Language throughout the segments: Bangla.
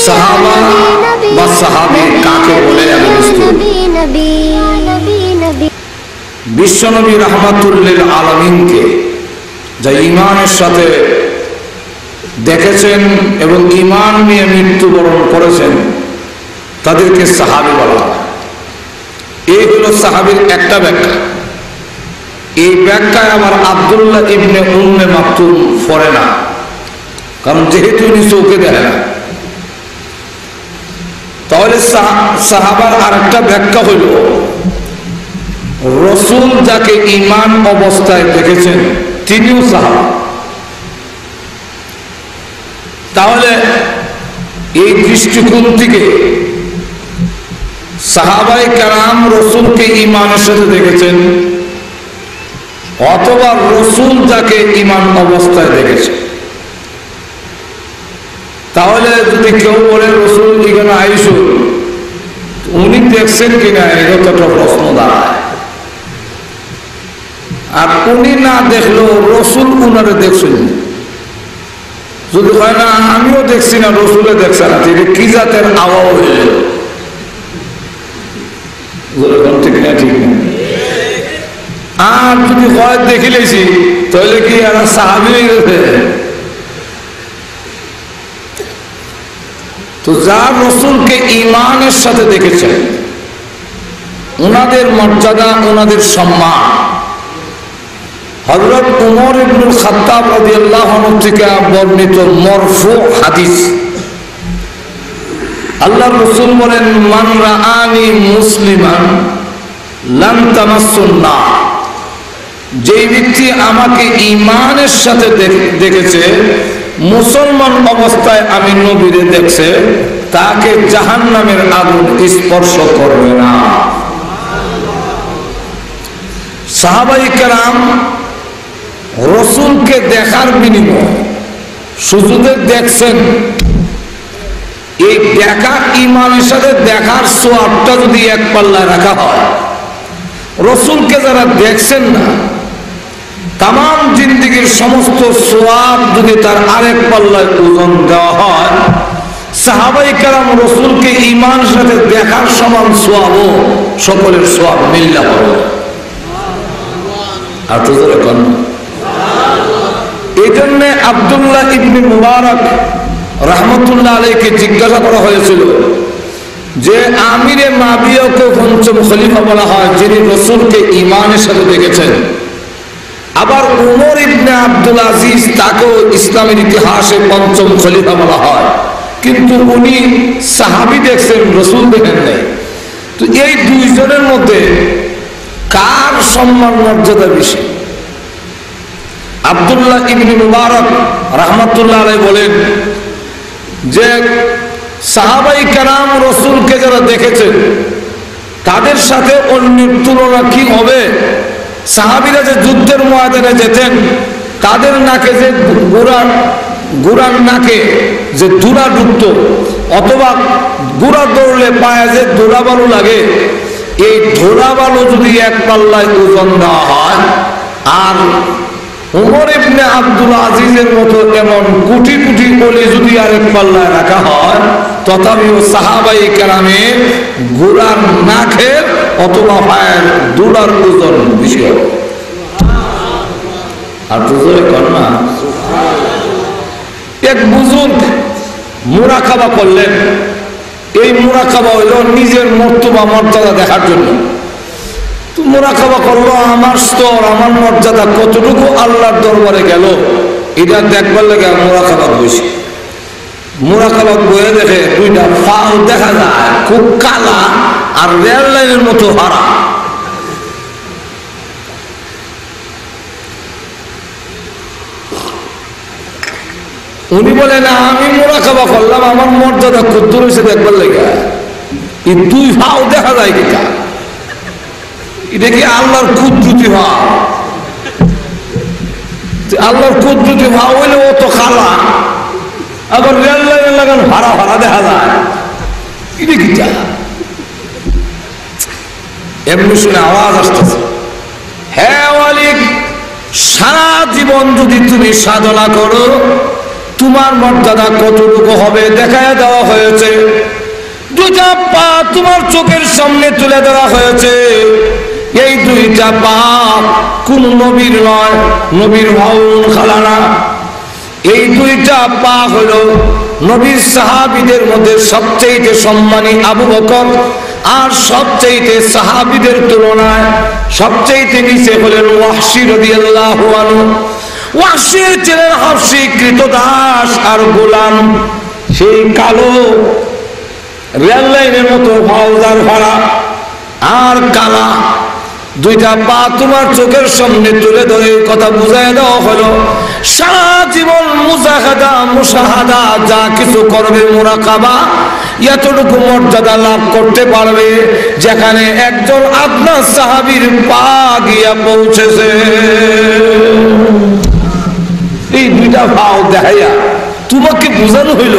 সাহাবা বা সাহাবী কাকে বলে বিশ্বনবী রাহমাতুল লিল আলামিনকে যা ঈমানের সাথে দেখেছেন এবং ঈমান নিয়ে মৃত্যুবরণ করেছেন তাদেরকে সাহাবী বলা হয়। এই হলো সাহাবীর একটা ব্যাখ্যা। এই ব্যাখ্যায় আবার আব্দুল্লাহ ইবনে উম্মে মাকতুম পড়ে না, কারণ যেহেতু উনি চোখে দেখে না। তাহলে সাহাবার আর একটা ব্যাখ্যা হইল রাসূল যাকে ঈমান অবস্থায় দেখেছেন তিনিও সাহাবা। তাহলে এই দৃষ্টিকোণ থেকে সাহাবায়ে কেরাম রাসূলকে ঈমানের সাথে দেখেছেন, অথবা রাসূল যাকে ঈমান অবস্থায় দেখেছেন। তাহলে যদি কেউ বলে রাসূল এখানে আইসুন, উনি দেখছেন কিনা এটা তো একটা প্রশ্ন দাঁড়ায়। আর উনি না দেখলো রাসূল উনারে দেখছেন, যদি হয় না আমিও দেখছি না রাসূলে দেখছে না, এটা কি জাতের আওয়াজ হয়ে গেল? ঠিক না? ঠিক না। আর যদি হয় দেখিলেছি তাহলে কি এরা সাহাবী হয়ে গেছে? তো যার রাসূলকে ঈমানের সাথে দেখেছেন উনাদের মর্যাদা, উনাদের সম্মান হযরত ওমর ইবনুল খাত্তাব রাদিয়াল্লাহু আনহু থেকে বর্ণিত মারফু হাদিস। আল্লাহর রাসূল বলেন, মান রাআনি মুসলিমান লাম তামাসসুন নার। যেই ব্যক্তি আমাকে ঈমানের সাথে দেখেছে, মুসলমান অবস্থায় আমি নবীরে দেখছে, তাকে জাহান্নামের আগুন স্পর্শ করবে না। সাহাবায়ে কেরাম রাসূলকে দেখার বিনিময়ে সুজুদে দেখছেন। এই দেখা ঈমানের সাথে দেখার সওয়াবটা যদি এক পাল্লায় রাখা হয়, রাসূলকে যারা দেখছেন না তাম জিন্দেগীর সমস্ত সওয়াব যদি তার আরেক পাল্লায় ওজন দেওয়া হয়, সাহাবায়ে কেরাম রাসূলকে ঈমানের সাথে দেখার সমান সওয়াবও সকলের সওয়াব মিল্লা হবে। আর তো জোরে কোন এই জন্য আব্দুল্লাহ ইবনে মুবারক রাহমাতুল্লাহ আলাইহিকে জিজ্ঞাসা করা হয়েছিল যে আমিরে মাবিয়াকে পঞ্চম খলিফা বলা হয় যিনি রাসূলকে ঈমানের সাথে দেখেছেন। আবার উমর ইবনে আব্দুল আজিজ তাকেও ইসলামের ইতিহাসে পঞ্চম খলিফা বলা হয়, কিন্তু উনি সাহাবী দেখছেন, রাসূল দেখেন নাই। তো এই দুইজনের মধ্যে কার সম্মান মর্যাদা বেশি? আব্দুল্লাহ ইবনে মুবারক রাহমাতুল্লাহ আলাইহি বলেন যে সাহাবায়ে কেরাম রাসূলকে যারা দেখেছেন তাদের সাথে অন্যের তুলনা কি হবে? সাহাবীরা যে যুদ্ধের ময়দানে যেতেন, তাদের নাকে যে গুড়ার নাকে যে ধুলা ঢুকতো, অথবা গুড়া দৌড়লে পায়ে যে ধুলাবালু লাগে, এই ধুলাবালু যদি এক পাল্লায় ওজন দেওয়া হয়, আর উমর ইবনে আব্দুল আজিজের মতো এমন কোটি কোটি ওলি যদি আরেক পাল্লায় রাখা হয়, তথাপিও সাহাবায়ে কেরামের গুড়ার নাকের অথবা পায়ের ধুলার ওজন বেশি হবে। আর তো জোরে কর না। এক বুজুর্গ মুরাকাবা করলেন। এই মুরাকাবা হইল নিজের মর্তবা মর্যাদা দেখার জন্য। তো মুরাকাবা করলো, আমার স্তর, আমার মর্যাদা কতটুকু আল্লাহর দরবারে গেল, এটা দেখবার লাগে মুরাকাবা বসে। মুরাকাবা বয়ে দেখে দুইটা পাও দেখা যায় খুব কালা আর রেল লাইনের মতো হারা। উনি বলেন, আমি মুরাকাবা করলাম, আমার মর্যাদা কত রয়েছে দেখবার লাগে। এই দুই পাও দেখা যায় কিটা? এটা কি আল্লাহর কুদরতি ভাব? আল্লাহর কুদরতি ভাব হইলে ও তো খালা, আবার রেল লাইনের লাগান ভাড়া ভাড়া দেখা যায়। এটা কিটা? এমনি শুনে আওয়াজ আসতেছে, হ্যাঁ মালিক, সারা জীবন যদি তুমি সাধনা করো তোমার মর্যাদা কতটুকু হবে দেখায় দেওয়া হয়েছে। দুইটা পা তোমার চোখের সামনে তুলে ধরা হয়েছে। এই দুইটা পা কোন নবীর নয়, নবীর হাউন খালানা। এই দুইটা পা হলো নবীর সাহাবীদের মধ্যে সবচেয়ে সম্মানী আবু বকর, আর সবচেয়ে সাহাবীদের তুলনায় সবচেয়ে নিচে হলেন ওয়াহশী রাদিয়াল্লাহু আনহু। ওয়াহশী ছিলেন হাবশী কৃতদাস আর গোলাম। সেই কালো রেল লাইনের মতো ফাউজার ভাড়া আর কালা দুইটা পা তোমার চোখের সামনে তুলে ধরে কথা বুঝায় দেওয়া হলো। সারা জীবন মুজাহাদা মুশাহাদা যা কিছু করবে, মুরাকাবা, এতটুকু মর্যাদা লাভ করতে পারবে যেখানে একজন আদনান সাহাবীর পা গিয়া পৌঁছেছে। এই দুইটা পাও দেখাইয়া তোমাকে বোঝানো হইল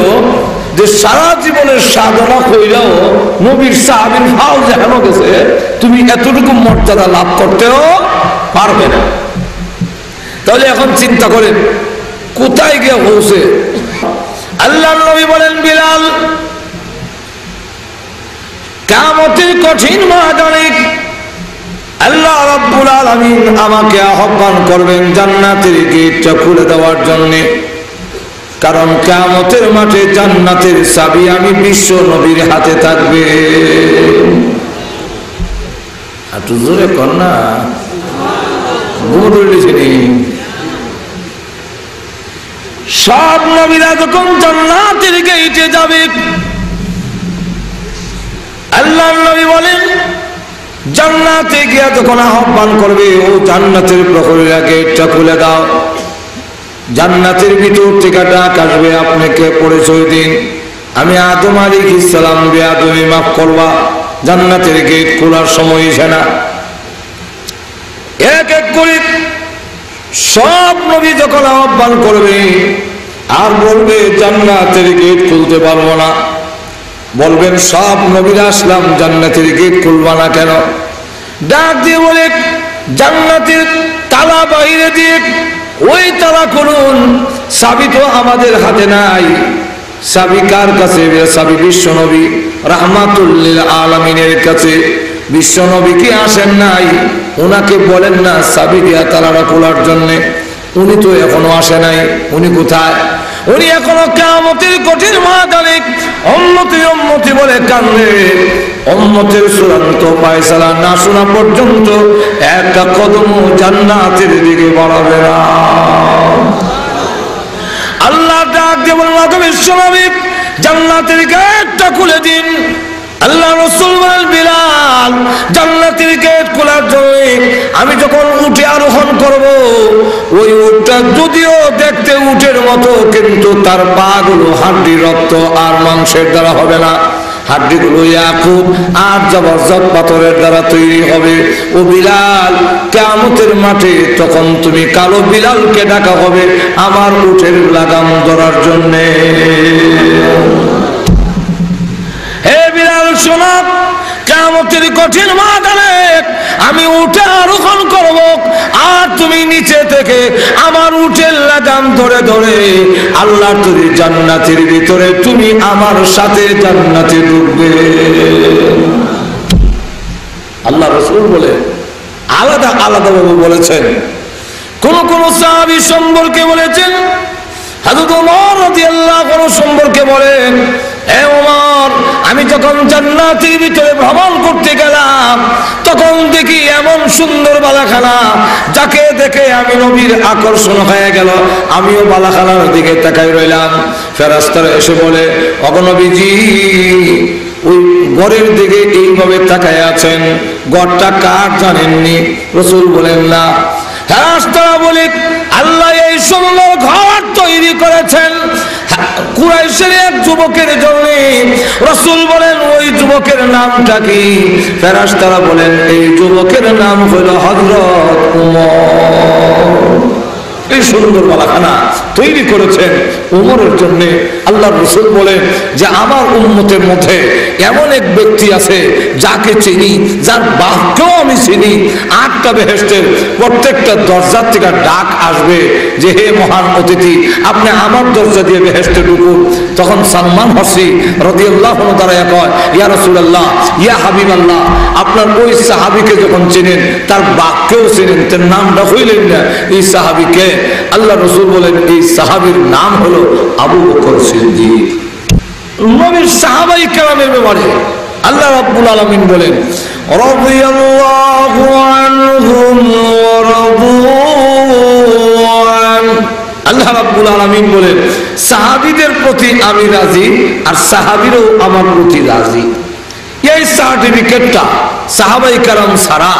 যে সারা জীবনের সাধনা হইলেও নবীর সাহাবীর পাও দেখানো গেছে, তুমি এতটুকু মর্যাদা লাভ করতেও পারবে না। তাহলে এখন চিন্তা করেন কোথায় গিয়ে পৌঁছে। আল্লাহর নবী বলেন, বিলাল, কিয়ামতের কঠিন ময়দানে আল্লাহ রাব্বুল আলামিন আমাকে আহ্বান করবেন জান্নাতের গেটটা খুলে দেওয়ার জন্য। কারণ কিয়ামতের মাঠে জান্নাতের চাবি আমি বিশ্ব নবীর হাতে থাকবে। একটু জোরে কর না, সব নবীরা যখন জান্নাতের গেটে যাবে, আল্লাহর নবী বলেন জান্নাতে গিয়া যখন আহ্বান করবে, ও জান্নাতের প্রহরীরা গেটটা খুলে দাও। জান্নাতের ভিতর থেকে ডাক আসবে, আপনাকে পরিচয় দিন, আমি আদম আলাইহিস সালাম, বেয়াদবি মাফ করবা। জান্নাতের গেট খোলার সময় এসে না। এক এক করে সব নবী যখন আহ্বান করবে আর বলবে জান্নাতের গেট খুলতে পারবো না, বলবেন সব নবীরা আসলাম, জান্নাতের গেট খুলবা না কেন? ডাক দিয়ে বলে জান্নাতের তালা বাইরে দিয়ে ওই তালা খুলুন, চাবি তো আমাদের হাতে নাই। চাবি কার কাছে? চাবি বিশ্ব নবী রাহমাতুল লিল আলামিনের কাছে। বিশ্ব নবী কি আসেন নাই? ওনাকে বলেন না চাবি দিয়া তালাটা খোলার জন্য? উনি তো এখনো আসে নাই। উনি কোথায়? উনি এখনো কিয়ামতের কঠিন ময়দানে উম্মতি উম্মতি বলে কান্দে। উম্মতের চূড়ান্ত ফয়সালা না শোনা পর্যন্ত একটা কদম জান্নাতের দিকে বাড়াবে না। আল্লাহ ডাক দিয়ে বললেন, বিশ্ব নবী জান্নাতের গেটটা খুলে দিন। আল্লাহ রাসূল বলেন, বিলাল, জান্নাতের গেট খোলার জন্য আমি যখন উঠে আরোহণ করব, ওই উটটা যদিও দেখতে উটের মতো, কিন্তু তার পাগুলো হাড্ডি, রক্ত আর মাংসের দ্বারা হবে না। হাড্ডিগুলো ইয়াকুত আর জবরদস্ত পাথরের দ্বারা তৈরি হবে। ও বিলাল, কিয়ামতের মাঠে তখন তুমি কালো বিলালকে ডাকা হবে আমার উটের লাগাম ধরার জন্য। হে বিলাল শোনো, কিয়ামতের কঠিন ময়দানে আমি উঠে আরোহণ করব, আর তুমি নিচে থেকে আমার উটের লাগাম ধরে ধরে আল্লাহর তৈরি জান্নাতের ভিতরে তুমি আমার সাথে জান্নাতে ঢুকবে। আল্লাহ রাসূল বলে আলাদা আলাদা ভাবে বলেছেন। কোন কোন সাহাবী সম্পর্কে বলেছেন, হযরত ওমর রাদিয়াল্লাহু আনহু সম্পর্কে বলেন, হে ওমর, আমি যখন জান্নাতের ভিতরে ভ্রমণ করতে গেলাম তখন দেখি এমন সুন্দর বালাখানা, যাকে দেখে আমি নবীর আকর্ষণ হয়ে গেল। আমিও বালাখানার দিকে তাকাই রইলাম। ফেরেশতারা এসে বলে, ওগো নবীজি, ওই ঘরের দিকে এইভাবে তাকায় আছেন, ঘরটা কার জানেননি? রাসূল বলেন, না। ফেরেশতারা বলে, আল্লাহ এই সুন্দর ঘর তৈরি করেছেন কুরাইশের এক যুবকের জন্য। রাসূল বলেন, ওই যুবকের নামটা কি? ফেরেশতারা বলেন, এই যুবকের নাম হলো হযরত ওমর। এই সুন্দর বালাখানা তৈরি করেছেন ওমরের জন্য। আল্লাহর রাসূল বলেন যে আমার উম্মতের মধ্যে এমন এক ব্যক্তি আছে যাকে চিনি, যার বাক্যও আমি চিনি। 8টা বেহেশতের প্রত্যেকটা দরজার থেকে ডাক আসবে যে হে মহান অতিথি, আপনি আমার দরজা দিয়ে বেহেশতে ঢুকুন। তখন সালমান ফারসি রাদিয়াল্লাহু আনহু দাঁড়ায় কয়, ইয়া রাসূলুল্লাহ, ইয়া হাবিবাল্লাহ, আপনার ওই সাহাবীকে যখন চিনেন তার বাক্যও চিনেন, তার নামটা হইলেন না, এই সাহাবীকে? আল্লাহ রাসূল বলেন এই সাহাবীর নাম হলো আবু বকর সিদ্দিক। নবীর সাহাবায়ে কেরামের ব্যাপারে আল্লাহ রাব্বুল আলামিন বলেন, রাদিয়াল্লাহু আনহুম ওয়া রাদু আন। আল্লাহ রাব্বুল আলামিন বলেন সাহাবীদের প্রতি আমি রাজি আর সাহাবীরাও আমার প্রতি রাজি। এই সার্টিফিকেটটা সাহাবায়ে কেরাম ছাড়া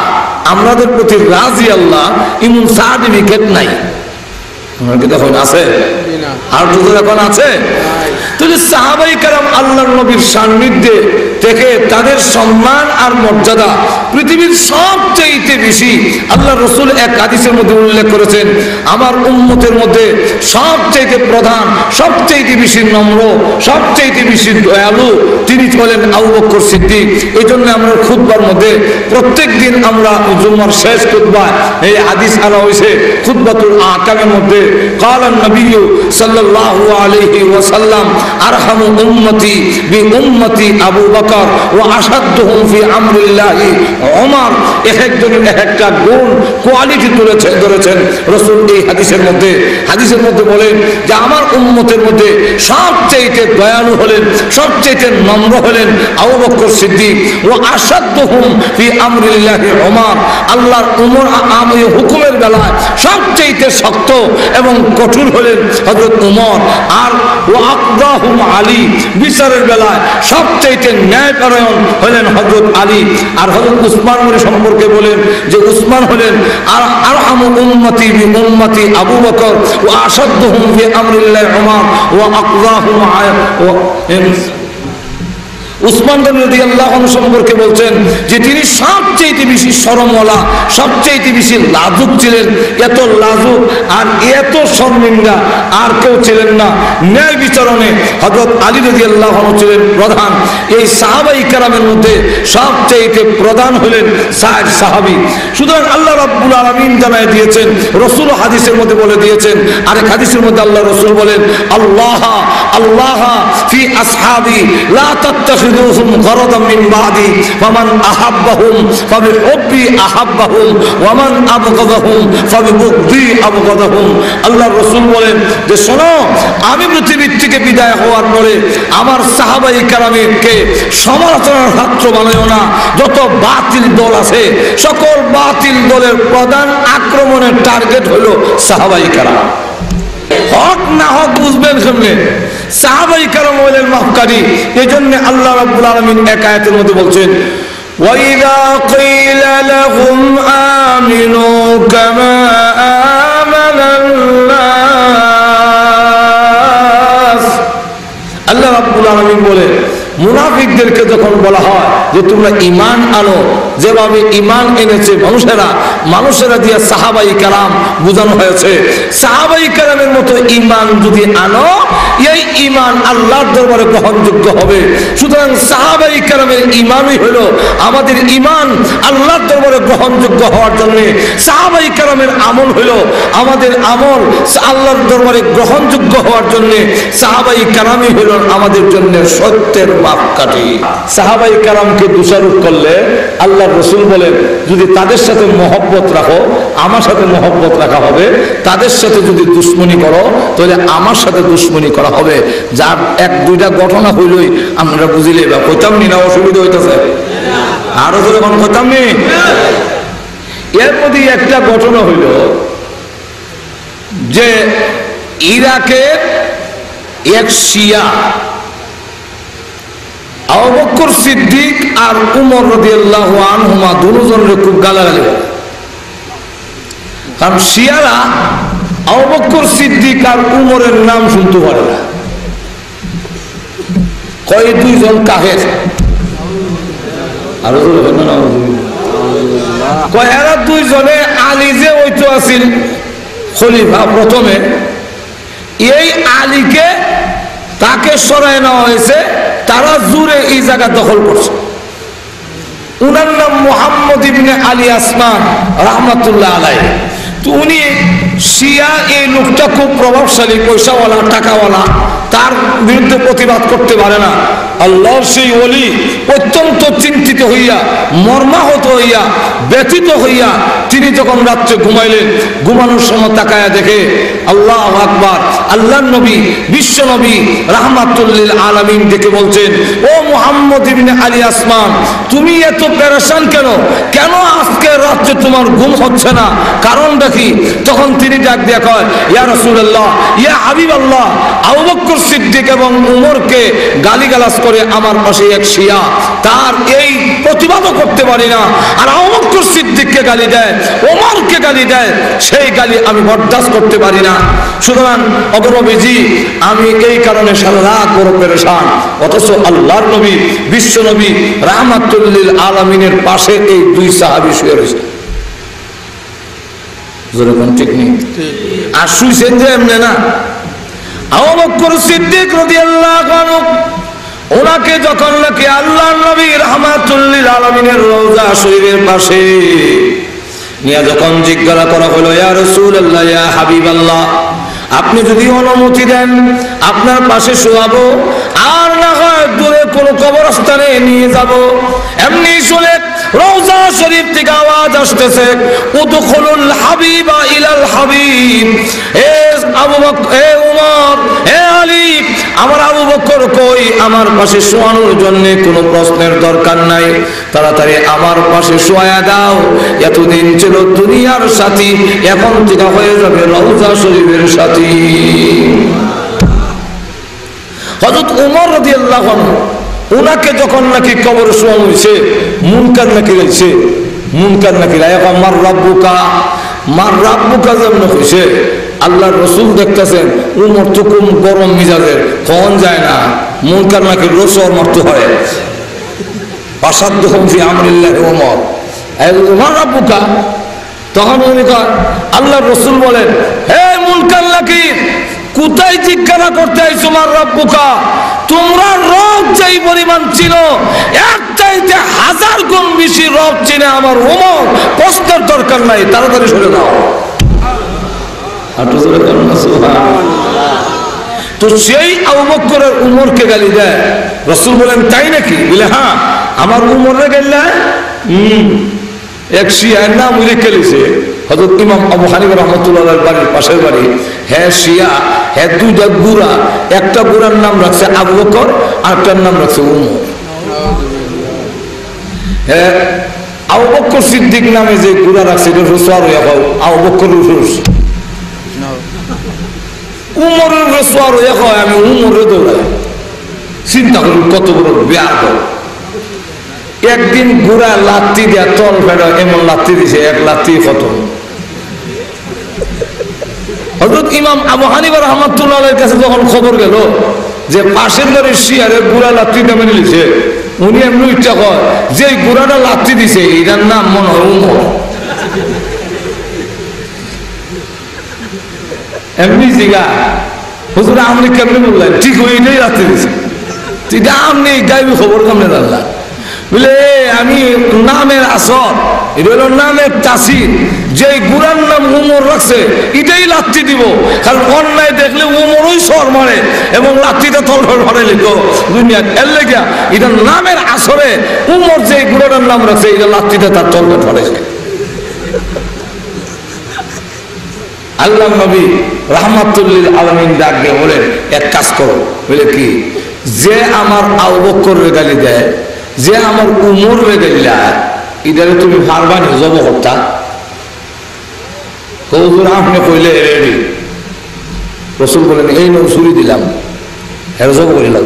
আমাদের প্রতি রাজি আল্লাহ, এমন সার্টিফিকেট নাই। এখন আছে আর দুজন এখন আছে। তাহলে সাহাবায়ে কেরাম আল্লাহর নবীর সান্নিধ্যে থেকে তাদের সম্মান আর মর্যাদা পৃথিবীর সবচেয়ে বেশি। আল্লাহ রাসূল এক হাদিসের মধ্যে উল্লেখ করেছেন, আমার উম্মতের মধ্যে সবচেয়ে প্রধান, সবচেয়ে বেশি নম্র, সবচেয়ে বেশি দয়ালু তিনি হলেন আবু বকর সিদ্দিক। এই জন্য আমরা খুতবার মধ্যে প্রত্যেক দিন আমরা জুমার শেষ খুতবায় এই হাদিস আনা হয়েছে। খুতবাতুল আহকামের মধ্যে قال النبي صلى الله عليه وسلم ارحم امتي بامتي ابو بكر واشدهم في امر الله عمر। একজনের একটা গুণ কোয়ালিটি ধরেছেন রাসূল এই হাদিসের মধ্যে বলেন যে আমার উম্মতের মধ্যে সবচেয়ে দয়ালু হলেন, সবচেয়ে নম্র হলেন আবু বকর সিদ্দিক। ওয়া আশাদ্দুহুম ফি আমরিল্লাহি উমর, আল্লাহর উমর আমরি হুকুমের বেলায় সবচেয়ে শক্ত এবং কঠোর হলেন হযরত উমর। আর ওয়া আকদাহুম আলী, বিচারের বেলায় সবচেয়ে ন্যায়পরায়ণ হলেন হযরত আলী। আর হযরত উসমান সম্পর্কে বলেন যে উসমান হলেন আর আরহামু উম্মতি বি উম্মতি আবু বকর ওয়া আশাদ্দুহুম ফি আমরিল্লাহি উমর ওয়া আকদাহুম উসমান রাদিয়াল্লাহু আনহু সম্পর্কে বলছেন যে তিনি সবচেয়ে বেশি শরমওয়ালা, সবচেয়ে বেশি লাজুক ছিলেন। এত লাজুক আর এত শর্মিন্দা আর কেউ ছিলেন না। ন্যায় বিচারণে হযরত আলী রাদিয়াল্লাহু আনহু ছিলেন প্রধান। এই সাহাবায়ে কেরামের মধ্যে সবচেয়ে প্রধান হলেন সাইদ সাহাবী। সুতরাং আল্লাহ রাব্বুল আলামিন জানায় দিয়েছেন, রাসূল হাদিসের মধ্যে বলে দিয়েছেন। আরেক হাদিসের মধ্যে আল্লাহ রাসূল বলেন, আল্লাহ আল্লাহ ফি আসহাবি লা তাত্তাখিযুহুম গরাদাম মিন বাদি ফামান আহাব্বাহুম ফাবিহুব্বি আহাব্বাহুম ওয়া মান আবগাদাহুম ফাবিবুগদি আবগাদাহুম। আল্লাহ রাসূল বলেন যে শোনো, আমি পৃথিবীর থেকে বিদায় হওয়ার পরে আমার সাহাবায়ে কেরামকে সমালোচনার পাত্র বানায়ো না। যত বাতিল দল আছে সকল বাতিল দলের প্রধান আক্রমণের টার্গেট হলো সাহাবায়ে কেরাম। হক না হক বুঝবেন কেমনে? সাহাবায়ে কেরাম হলেন মাহকারী। এজন্য আল্লাহ রাব্বুল আলামিন এক আয়াতের মধ্যে বলছেন, ওয়াইযা ক্বিলা লাহুম আমিনু কামা আমানান নাস। আল্লাহ রাব্বুল আলামিন বলে মুনাফিকদেরকে যখন বলা হয় যে তোমরা ঈমান আনো, যেভাবে ঈমান এনেছে মানুষেরা দিয়ে সাহাবায়ে কেরাম বোঝানো হয়েছে। সাহাবায়ে কেরামের মতো ঈমান যদি আনো, এই ঈমান আল্লাহর দরবারে গ্রহণযোগ্য হবে। সুতরাং সাহাবায়ে কেরামের ঈমানই হলো আমাদের ঈমান আল্লাহর দরবারে গ্রহণযোগ্য হওয়ার জন্য। সাহাবায়ে কেরামের আমল হলো আমাদের আমল আল্লাহর দরবারে গ্রহণযোগ্য হওয়ার জন্য। সাহাবায়ে কেরামই হলো আমাদের জন্য সত্যের মাপকাঠি। সাহাবায়ে কেরামকে দোষারোপ করলে আল্লাহর রাসূল বলেন, যদি তাদের সাথে মহব্বত রাখো আমার সাথে মহব্বত রাখা হবে, তাদের সাথে যদি দুশ্মনী করো তাহলে আমার সাথে দুশ্মনী করা হবে। যার এক দুইটা ঘটনা হইলই আমরা বুঝিলে বা কইতাম নি না, অসুবিধা হইতেছে আরো তো যখন কইতাম নি। এর মধ্যে একটা ঘটনা হইল যে ইরাকের এক শিয়া আবু বকর সিদ্দিক আর উমর রাদিয়াল্লাহু আনহুমা দুজনের খুব গালাগালি। কারণ শিয়ারা আবু বকর সিদ্দিক আর উমরের নাম শুনতে পারে না, কয় দুইজন কাফের। আর কয় এরা দুইজনে আলী যে ওইতো আছিল খলিফা প্রথমে, এই আলীকে তাকে সরায় নেওয়া হয়েছে, তারা জুড়ে এই জায়গা দখল করছে। উনার নাম মুহাম্মদ ইবনে আলী আসমান রাহমাতুল্লাহ আলাইহি। তো উনি শিয়া, এই লোকটা খুব প্রভাবশালী, পয়সাওয়ালা, টাকাওয়ালা, তার বিরুদ্ধে প্রতিবাদ করতে পারে না। আল্লাহর সেই ওলি অত্যন্ত চিন্তিত হইয়া, মর্মাহত হইয়া, ব্যথিত হইয়া তিনি যখন রাত্রে ঘুমাইলেন, ঘুমানোর সময় তাকায়া দেখে আল্লাহু আকবার, আল্লাহর নবী, বিশ্ব নবী রাহমাতুল্লিল আলামিন দেখে বলছেন, ও মুহাম্মদ ইবনে আলী আসমান, তুমি এত পেরেশান কেন? কেন আজকে রাত্রে তোমার ঘুম হচ্ছে না? কারণটা কি? তখন তিনি ডাক দিয়ে কয়, ইয়া রাসূলুল্লাহ, ইয়া হাবিবাল্লাহ, আবু বকর সিদ্দিক এবং উমরকে গালিগালাজ করে আমার পাশে এক শিয়া, তার এই প্রতিবাদও করতে পারি না, আর আবু বকর সিদ্দিককে গালি দেয়, ওমরকে গালি দেয়, সেই গালি আমি বরদাস্ত করতে পারি না। সুতরাং অগরবিজি, আমি এই কারণে সারা রাত বড় পেরেশান। অথচ আল্লাহর নবী, বিশ্ব নবী রাহমাতুল্লিল আলামিনের পাশে এই দুই সাহাবী শুয়ে রয়েছে। ঠিক নেই? আর শুইছেন যে এমনি না। আবু বকর সিদ্দিক রাদিয়াল্লাহু আনহু, ওনাকে যখন নাকি আল্লাহর নবী রাহমাতুল্লিল আলামিনের রওজা শরীফের পাশে নিয়ে যখন জিজ্ঞাসা করা হলো, ইয়া রাসূলুল্লাহ, ইয়া হাবিবাল্লাহ, আপনি যদি অনুমতি দেন আপনার পাশে শোয়াবো, আর না হয় দূরে কোনো কবরস্থানে নিয়ে যাব। এমনি শুনে রওজা শরীফ থেকে আওয়াজ আসতেছে, উদখুলুল হাবিবা ইলাল হাবিব। হে আবু বকর, হে উমর, হে আলী, আমার আবু বকর কই? আমার পাশে শোয়ানোর জন্য কোনো প্রশ্নের দরকার নাই, তাড়াতাড়ি আমার পাশে শোয়া দাও। এতদিন ছিল দুনিয়ার সাথী, এখন থেকে হয়ে যাবে রওজা শরীফের সাথী। হযরত উমর রাদিয়াল্লাহু আনহু, উনাকে যখন নাকি কবর শোয়ানো হয়েছে, মুনকার নাকির হয়েছে, মুনকার নাকির এখন মার রাব্বুকা, মার রাব্বুকা যেমন হয়েছে, আল্লাহর রাসূল দেখতেছেন উমর তো খুব গরম মিজাজের, কোন যায় না, মুনকার নাকির রসর মারতে হয়। ফাসাদহুম ফি আমরিল্লাহি উমর, মার রাব্বুকা। তখন উনি কয়, আল্লাহর রাসূল বলেন, হে মুনকার নাকির, কোথায় জিজ্ঞাসা করতে আইছো মার রাব্বুকা? তোমরা রব যেই পরিমাণ ছিল, এক চাইতে 1000 গুণ বেশি রব চিনে আমার ওমর, প্রশ্নের দরকার নাই, তাড়াতাড়ি সরে দাও। তো সেই আবু বকরের উমরকে গালি দেয়। রাসূল বলেন, তাই নাকি? বলে, হ্যাঁ, আমার উমরে গালি দেয়। এক শিয়ার নাম লিখে লিছে হযরত ইমাম আবু হানিফা রাহমাতুল্লাহ আলাইহির বাড়ির পাশের বাড়ি। হ্যাঁ শিয়া, হ্যাঁ দুইটা গুড়া, একটা গুড়ার নাম রাখছে আবু বকর, আরেকটার নাম রাখছে উমর। হ্যাঁ, আবু বকর সিদ্দিক নামে যে গুড়া রাখছে এটা রসওয়ার হইয়া পাও, আবু বকর রস, উমরের রসওয়ার হইয়া হয়, আমি উমরে দৌড়াই। চিন্তা করি কত বড় বেয়াদ। একদিন গুড়া লাত্তি দেয়া তল ফেরা, এমন লাত্তি দিছে, এক লাত্তি খতম। হযরত ইমাম আবু হানিফা রাহমাতুল্লাহ আলাইহির কাছে যখন খবর গেল যে পাশের বাড়ির শিয়ারে গুড়া লাত্তি নামে নিয়েছে, উনি এমনি ইচ্ছা কয় যে গুড়াটা লাত্তি দিছে এটার নাম মনে হয় উমর। এমনি জিগা, হুজুর আপনি কেমনি বললেন? ঠিক হয়ে এটাই লাত্তি দিছে। এটা আপনি গাইবি খবর কেমনে জানলাম? বলে, আমি নামের আসর, এটা হলো নামের তাসির, যে গুড়ার নাম উমর রাখছে এটাই লাত্তি দিব, কারণ অন্যায় দেখলে উমরই সর মারে এবং লাত্তিটা তলফল মারে লিখো দুনিয়া। এর লেগে এটা নামের আসরে উমর যে গুড়াটার নাম রাখছে এটা লাত্তিটা তার তলফল মারেছে। আল্লাহ নবী রাহমাতুল্লিল আলামিন ডাক দিয়ে বলেন, এক কাজ করো। বলে কি? যে আমার আবু বকরের গালি দেয়, যে আমার উমর বেগেলা, ইদারে তুমি পারবানি জব করতা? হুজুর আপনি কইলে রেডি। রাসূল বলেন, এই নাও ছুরি দিলাম, এর জব করিলাম।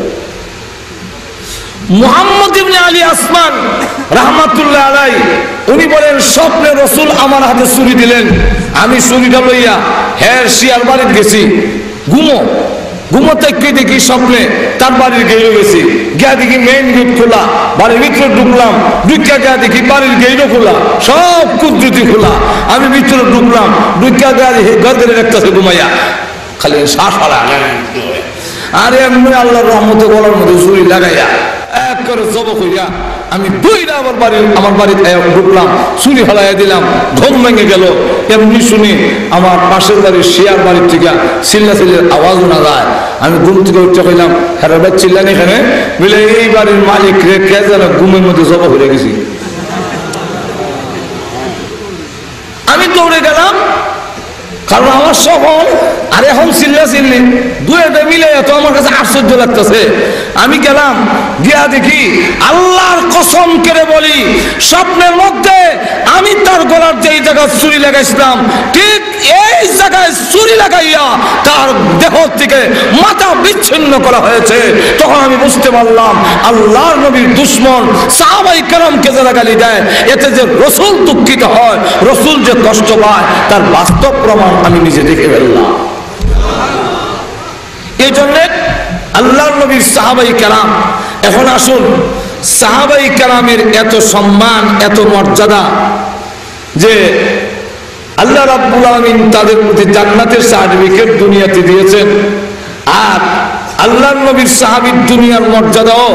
মুহাম্মদ ইবনে আলী আসমান রাহমাতুল্লাহ আলাইহি, উনি বলেন, স্বপ্নে রাসূল আমার হাতে ছুরি দিলেন, আমি ছুরিটা লইয়া হের শিয়ার বাড়িতে গেছি। ঘুমোতে কি দেখি স্বপ্নে তার বাড়ির গেইও গেছি, গিয়া দেখি মেইন গেট খোলা, বাড়ির ভিতরে ঢুকলাম, ঢুকিয়া গিয়া দেখি বাড়ির গেইটও খোলা, সব কুদরতি খোলা। আমি ভিতরে ঢুকলাম, ঢুকিয়া গিয়া দেখি গর্দের একটা ঘুমাইয়া খালি শ্বাস ফেলা। আর এমনি আল্লাহর রহমতে গলার মধ্যে ছুরি লাগাইয়া এক করে জবক হইয়া আমি দুইটা আমার বাড়িতে ঢুকলাম, ছুরি হলাইয়া দিলাম, ঘুম ভেঙে গেল। এমনি শুনি আমার পাশের বাড়ির শেয়ার বাড়ির থেকে চিল্লাচিল্লির আওয়াজ না যায়। আমি ঘুম থেকে উঠতে কইলাম, হ্যাঁ ভাই চিল্লান এখানে বলে এই বাড়ির মালিক রে কে যেন ঘুমের মধ্যে জবক হয়ে গেছি। আমি দৌড়ে গেলাম, কারণ আমার সকল আর এখন চিল্লি দুইটা মিলে এত আমার কাছে আশ্চর্য লাগতেছে। আমি গেলাম, গিয়া দেখি আল্লাহর কসম করে বলি স্বপ্নের মধ্যে আমি তার গলার যেই জায়গায় ছুরি লাগাইছিলাম ঠিক এই জায়গায় ছুরি লাগাইয়া তার দেহ থেকে মাথা বিচ্ছিন্ন করা হয়েছে। তখন আমি বুঝতে পারলাম আল্লাহর নবীর দুশমন সাহাবায়ে কেরামকে যারা গালি দেয় এতে যে রাসূল দুঃখিত হয়, রাসূল যে কষ্ট পায় তার বাস্তব প্রমাণ আমি নিজে দেখে ফেললাম। এই জন্য আল্লাহর নবীর সাহাবায়ে কেরাম, এখন আসুন সাহাবায়ে কেরামের এত সম্মান এত মর্যাদা যে আল্লাহ রাব্বুল আলামিন তাদের প্রতি জান্নাতের সার্টিফিকেট দুনিয়াতে দিয়েছেন। আর আল্লাহর নবীর সাহাবীর দুনিয়ার মর্যাদাও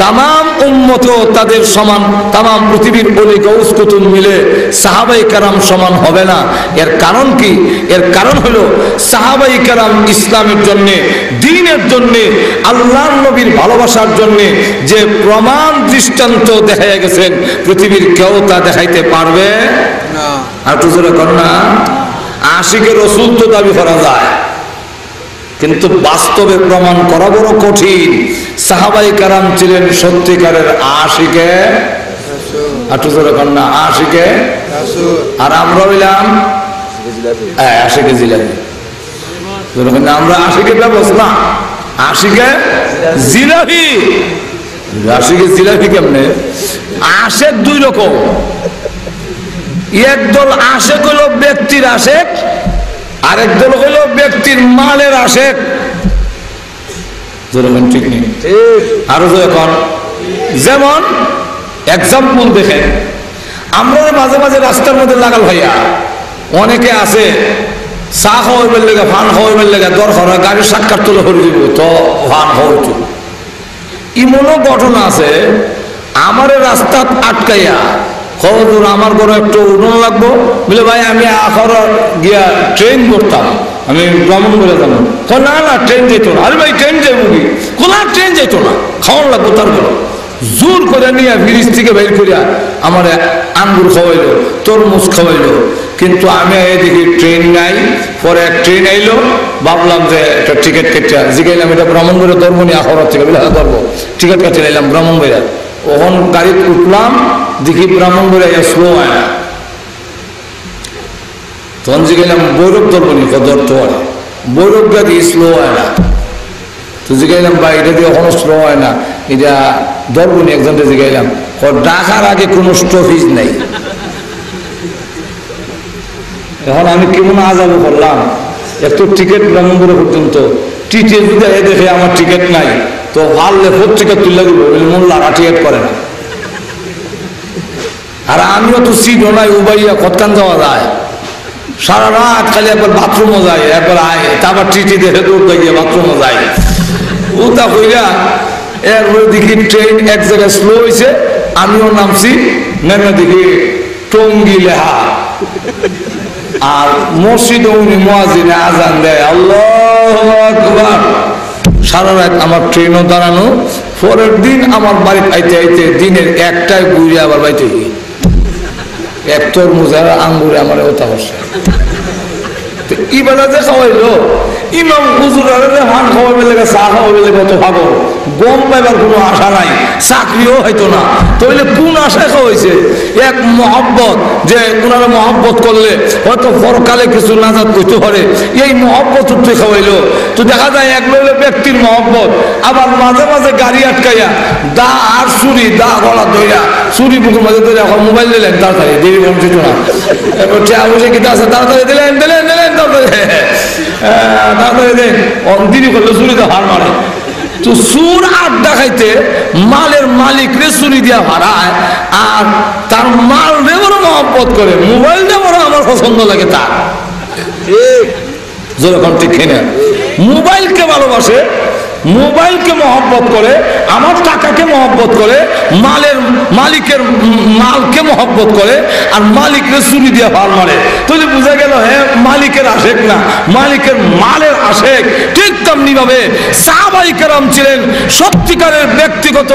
তামাম উম্মত তাদের সমান, তামাম পৃথিবীর ওলি গৌস কুতুব মিলে সাহাবায়ে কেরাম সমান হবে না। এর কারণ কি? এর কারণ হলো সাহাবায়ে কেরাম ইসলামের জন্য, দ্বীনের জন্য, আল্লাহর নবীর ভালোবাসার জন্য যে প্রমাণ দৃষ্টান্ত দেখাইয়া গেছেন পৃথিবীর কেউ তা দেখাইতে পারবে না। আর তো জোরে কর না, আশিকে রাসূল তো দাবি করা যায়, কিন্তু বাস্তবে প্রমাণ করা বড় কঠিন। সাহাবায়ে কেরাম ছিলেন সত্যিকারের আশিকে রাসূল, আশিকে রাসূল, আর আমরা হইলাম আশিকে জিলাপি। আমরা আশিকে ব্যবস্থা, আশিকে জিলাপি। আশিকে জিলাপি কেমনে? আশেক দুই রকম, একদল আশেক হলো ব্যক্তির আশেক, আরেক দল হলো ব্যক্তির মালের আশেক। ঠিক নেই? আরো এখন যেমন এক্সাম্পল দেখেন, আমরা মাঝে মাঝে রাস্তার মধ্যে লাগাল ভাইয়া অনেকে আছে চা খাওয়াইবার লেগে, ফান খাওয়াইবার লেগে দরকার হয় গাড়ির সাক্ষাৎ তুলে করে দিব তো ফান খাওয়াইতো। এমনও ঘটনা আছে আমার রাস্তা আটকাইয়া খবর আমার ঘরে একটু উঠোন লাগবো বলে ভাই আমি আখর গিয়া ট্রেন করতাম, আমি ভ্রমণ করে যাবো। না না ট্রেন যেত না। আরে ভাই ট্রেন যাবো কি? কোন ট্রেন যেত না, খাওয়ান লাগবো। তারপর জোর করে নিয়ে ব্রিজ থেকে বের করিয়া আমার আঙ্গুর খাওয়াইলো, তরমুজ খাওয়াইলো। কিন্তু আমি এদিকে ট্রেন নাই। পরে এক ট্রেন আইলো, ভাবলাম যে একটা টিকিট কেটে জিগাইলাম এটা ভ্রমণ করে ধরবো নি আখর থেকে, বলে হ্যাঁ ধরবো। টিকিট কাটতে নিলাম ভ্রমণ করে, ওখান গাড়ি উঠলাম দেখি ব্রাহ্মণ করে স্লো হয় না। তখন জিগাইলাম বৈরব ধরবো নি, ধরতে পারে বৈরব গাড়ি স্লো হয় না। তো জিগাইলাম ভাই এটা দিয়ে এখনো স্লো হয় না, এটা ধরবো নি। একজনকে জিগাইলাম, ডাকার আগে কোনো স্টপেজ নেই। এখন আমি কেমন আজাবো করলাম, একটু টিকিট ব্রাহ্মণ করে পর্যন্ত টিটি যদি দেখে আমার টিকিট নাই তো ভাবলে পত্রিকা তুলে দিব, মোল্লারা টিকিট করে না। আর আমিও তো সিটও নাই, উবাইয়া কতক্ষণ যাওয়া যায়, সারা রাত খালি একবার বাথরুমও যায়, একবার আয়, তারপর টিটি দেখে দৌড়তে গিয়ে বাথরুমও যায়। ওটা কইরা এরপরে দেখি ট্রেন এক জায়গায় স্লো হয়েছে, আমিও নামছি, নেমে দেখি টঙ্গি লেহা। আর মসজিদে উনি মুয়াজ্জিনে আজান দেয়, আল্লাহু আকবার। সারা রাত আমার ট্রেনও দাঁড়ানো। পরের দিন আমার বাড়ি আইতে আইতে দিনের একটায় ঘুরে আবার বাড়িতে গিয়ে এক তরমুজ আর আঙ্গুরে আমার ওটা বসে। ইবেলা যে খাওয়াইলো ইমাম হুজুর হান খাওয়াবে লেগে, চা খাওয়াবে লেগে তো ভাবো গম পাইবার কোনো আশা নাই, চাকরিও হয়তো না। তাহলে কোন আশায় খাওয়াইছে? এক মহব্বত, যে ওনারা মহব্বত করলে হয়তো পরকালে কিছু নাজাত করতে পারে, এই মহব্বত উঠতে খাওয়াইলো। তো দেখা যায় এক লইলে ব্যক্তির মহব্বত, আবার মাঝে মাঝে গাড়ি আটকাইয়া দা আর ছুরি, দা গলা ধইরা ছুরি বুকের মাঝে ধরে এখন মোবাইল দিলেন, তাড়াতাড়ি দেরি বঞ্চিত না, এরপর বসে কিতা আছে তাড়াতাড়ি দিলেন দিলেন দিলেন তাড়াতাড়ি দেন, অন্তিনি করলে ছুরিতে হার মারে। তো সুর আড্ডা খাইতে মালের মালিক রে চুরি দিয়া হারায়, আর তার মাল রে বড় মহব্বত করে, মোবাইলটা বড় আমার পছন্দ লাগে তার। ঠিক যেরকম ঠিক কিনা? মোবাইলকে ভালোবাসে মোবাইলকে মহব্বত করে, আমার টাকাকে মহব্বত করে, মালিকের মালকে মহব্বত করে, আর মালিকের চুরি দিয়ে ফাল মারে, তাহলে বোঝা গেল হ্যাঁ মালিকের আশেক না, মালিকের মালের আশেক। ঠিক তেমনি ভাবে সাহাবায়ে কেরাম ছিলেন সত্যিকারের ব্যক্তিগত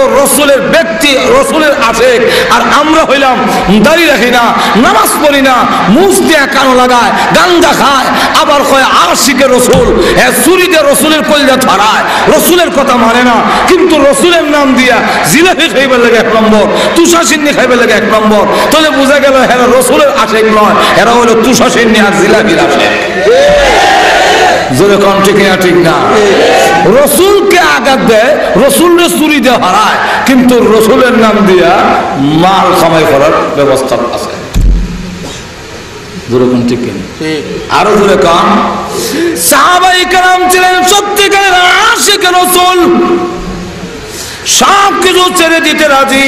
রসুলের আশেক, আর আমরা হইলাম দাড়ি রাখি না, নামাজ পড়ি না, মুখ দিয়ে কানো লাগায়, গাঞ্জা খায়, আবার কয় আশিকে রসুল, হ্যাঁ চুরি দিয়ে রসুলের কলজা ছড়ায়, রসুলের কথা মানে না, কিন্তু রসুলের নাম দিয়া জিলাপি খাইবার লাগে 1 নম্বর, তুষাসিন্নি খাইবার লাগে 1 নম্বর, তাহলে বোঝা গেল এরা রসুলের আশেক নয়, এরা হলো তুষাসিন্নি আর জিলাপির আশেক। যেরকম ঠিক না, রসুলকে আঘাত দেয়, রসুলের চুরি দিয়ে হারায়, কিন্তু রসুলের নাম দিয়া মাল কামাই করার ব্যবস্থা আছে। যেরকম ঠিক কিনা, আরো যেরকম সাহাবায়ে কেরাম ছিলেন সত্যিকারের আশিকে রাসূল, সব কিছু ছেড়ে দিতে রাজি,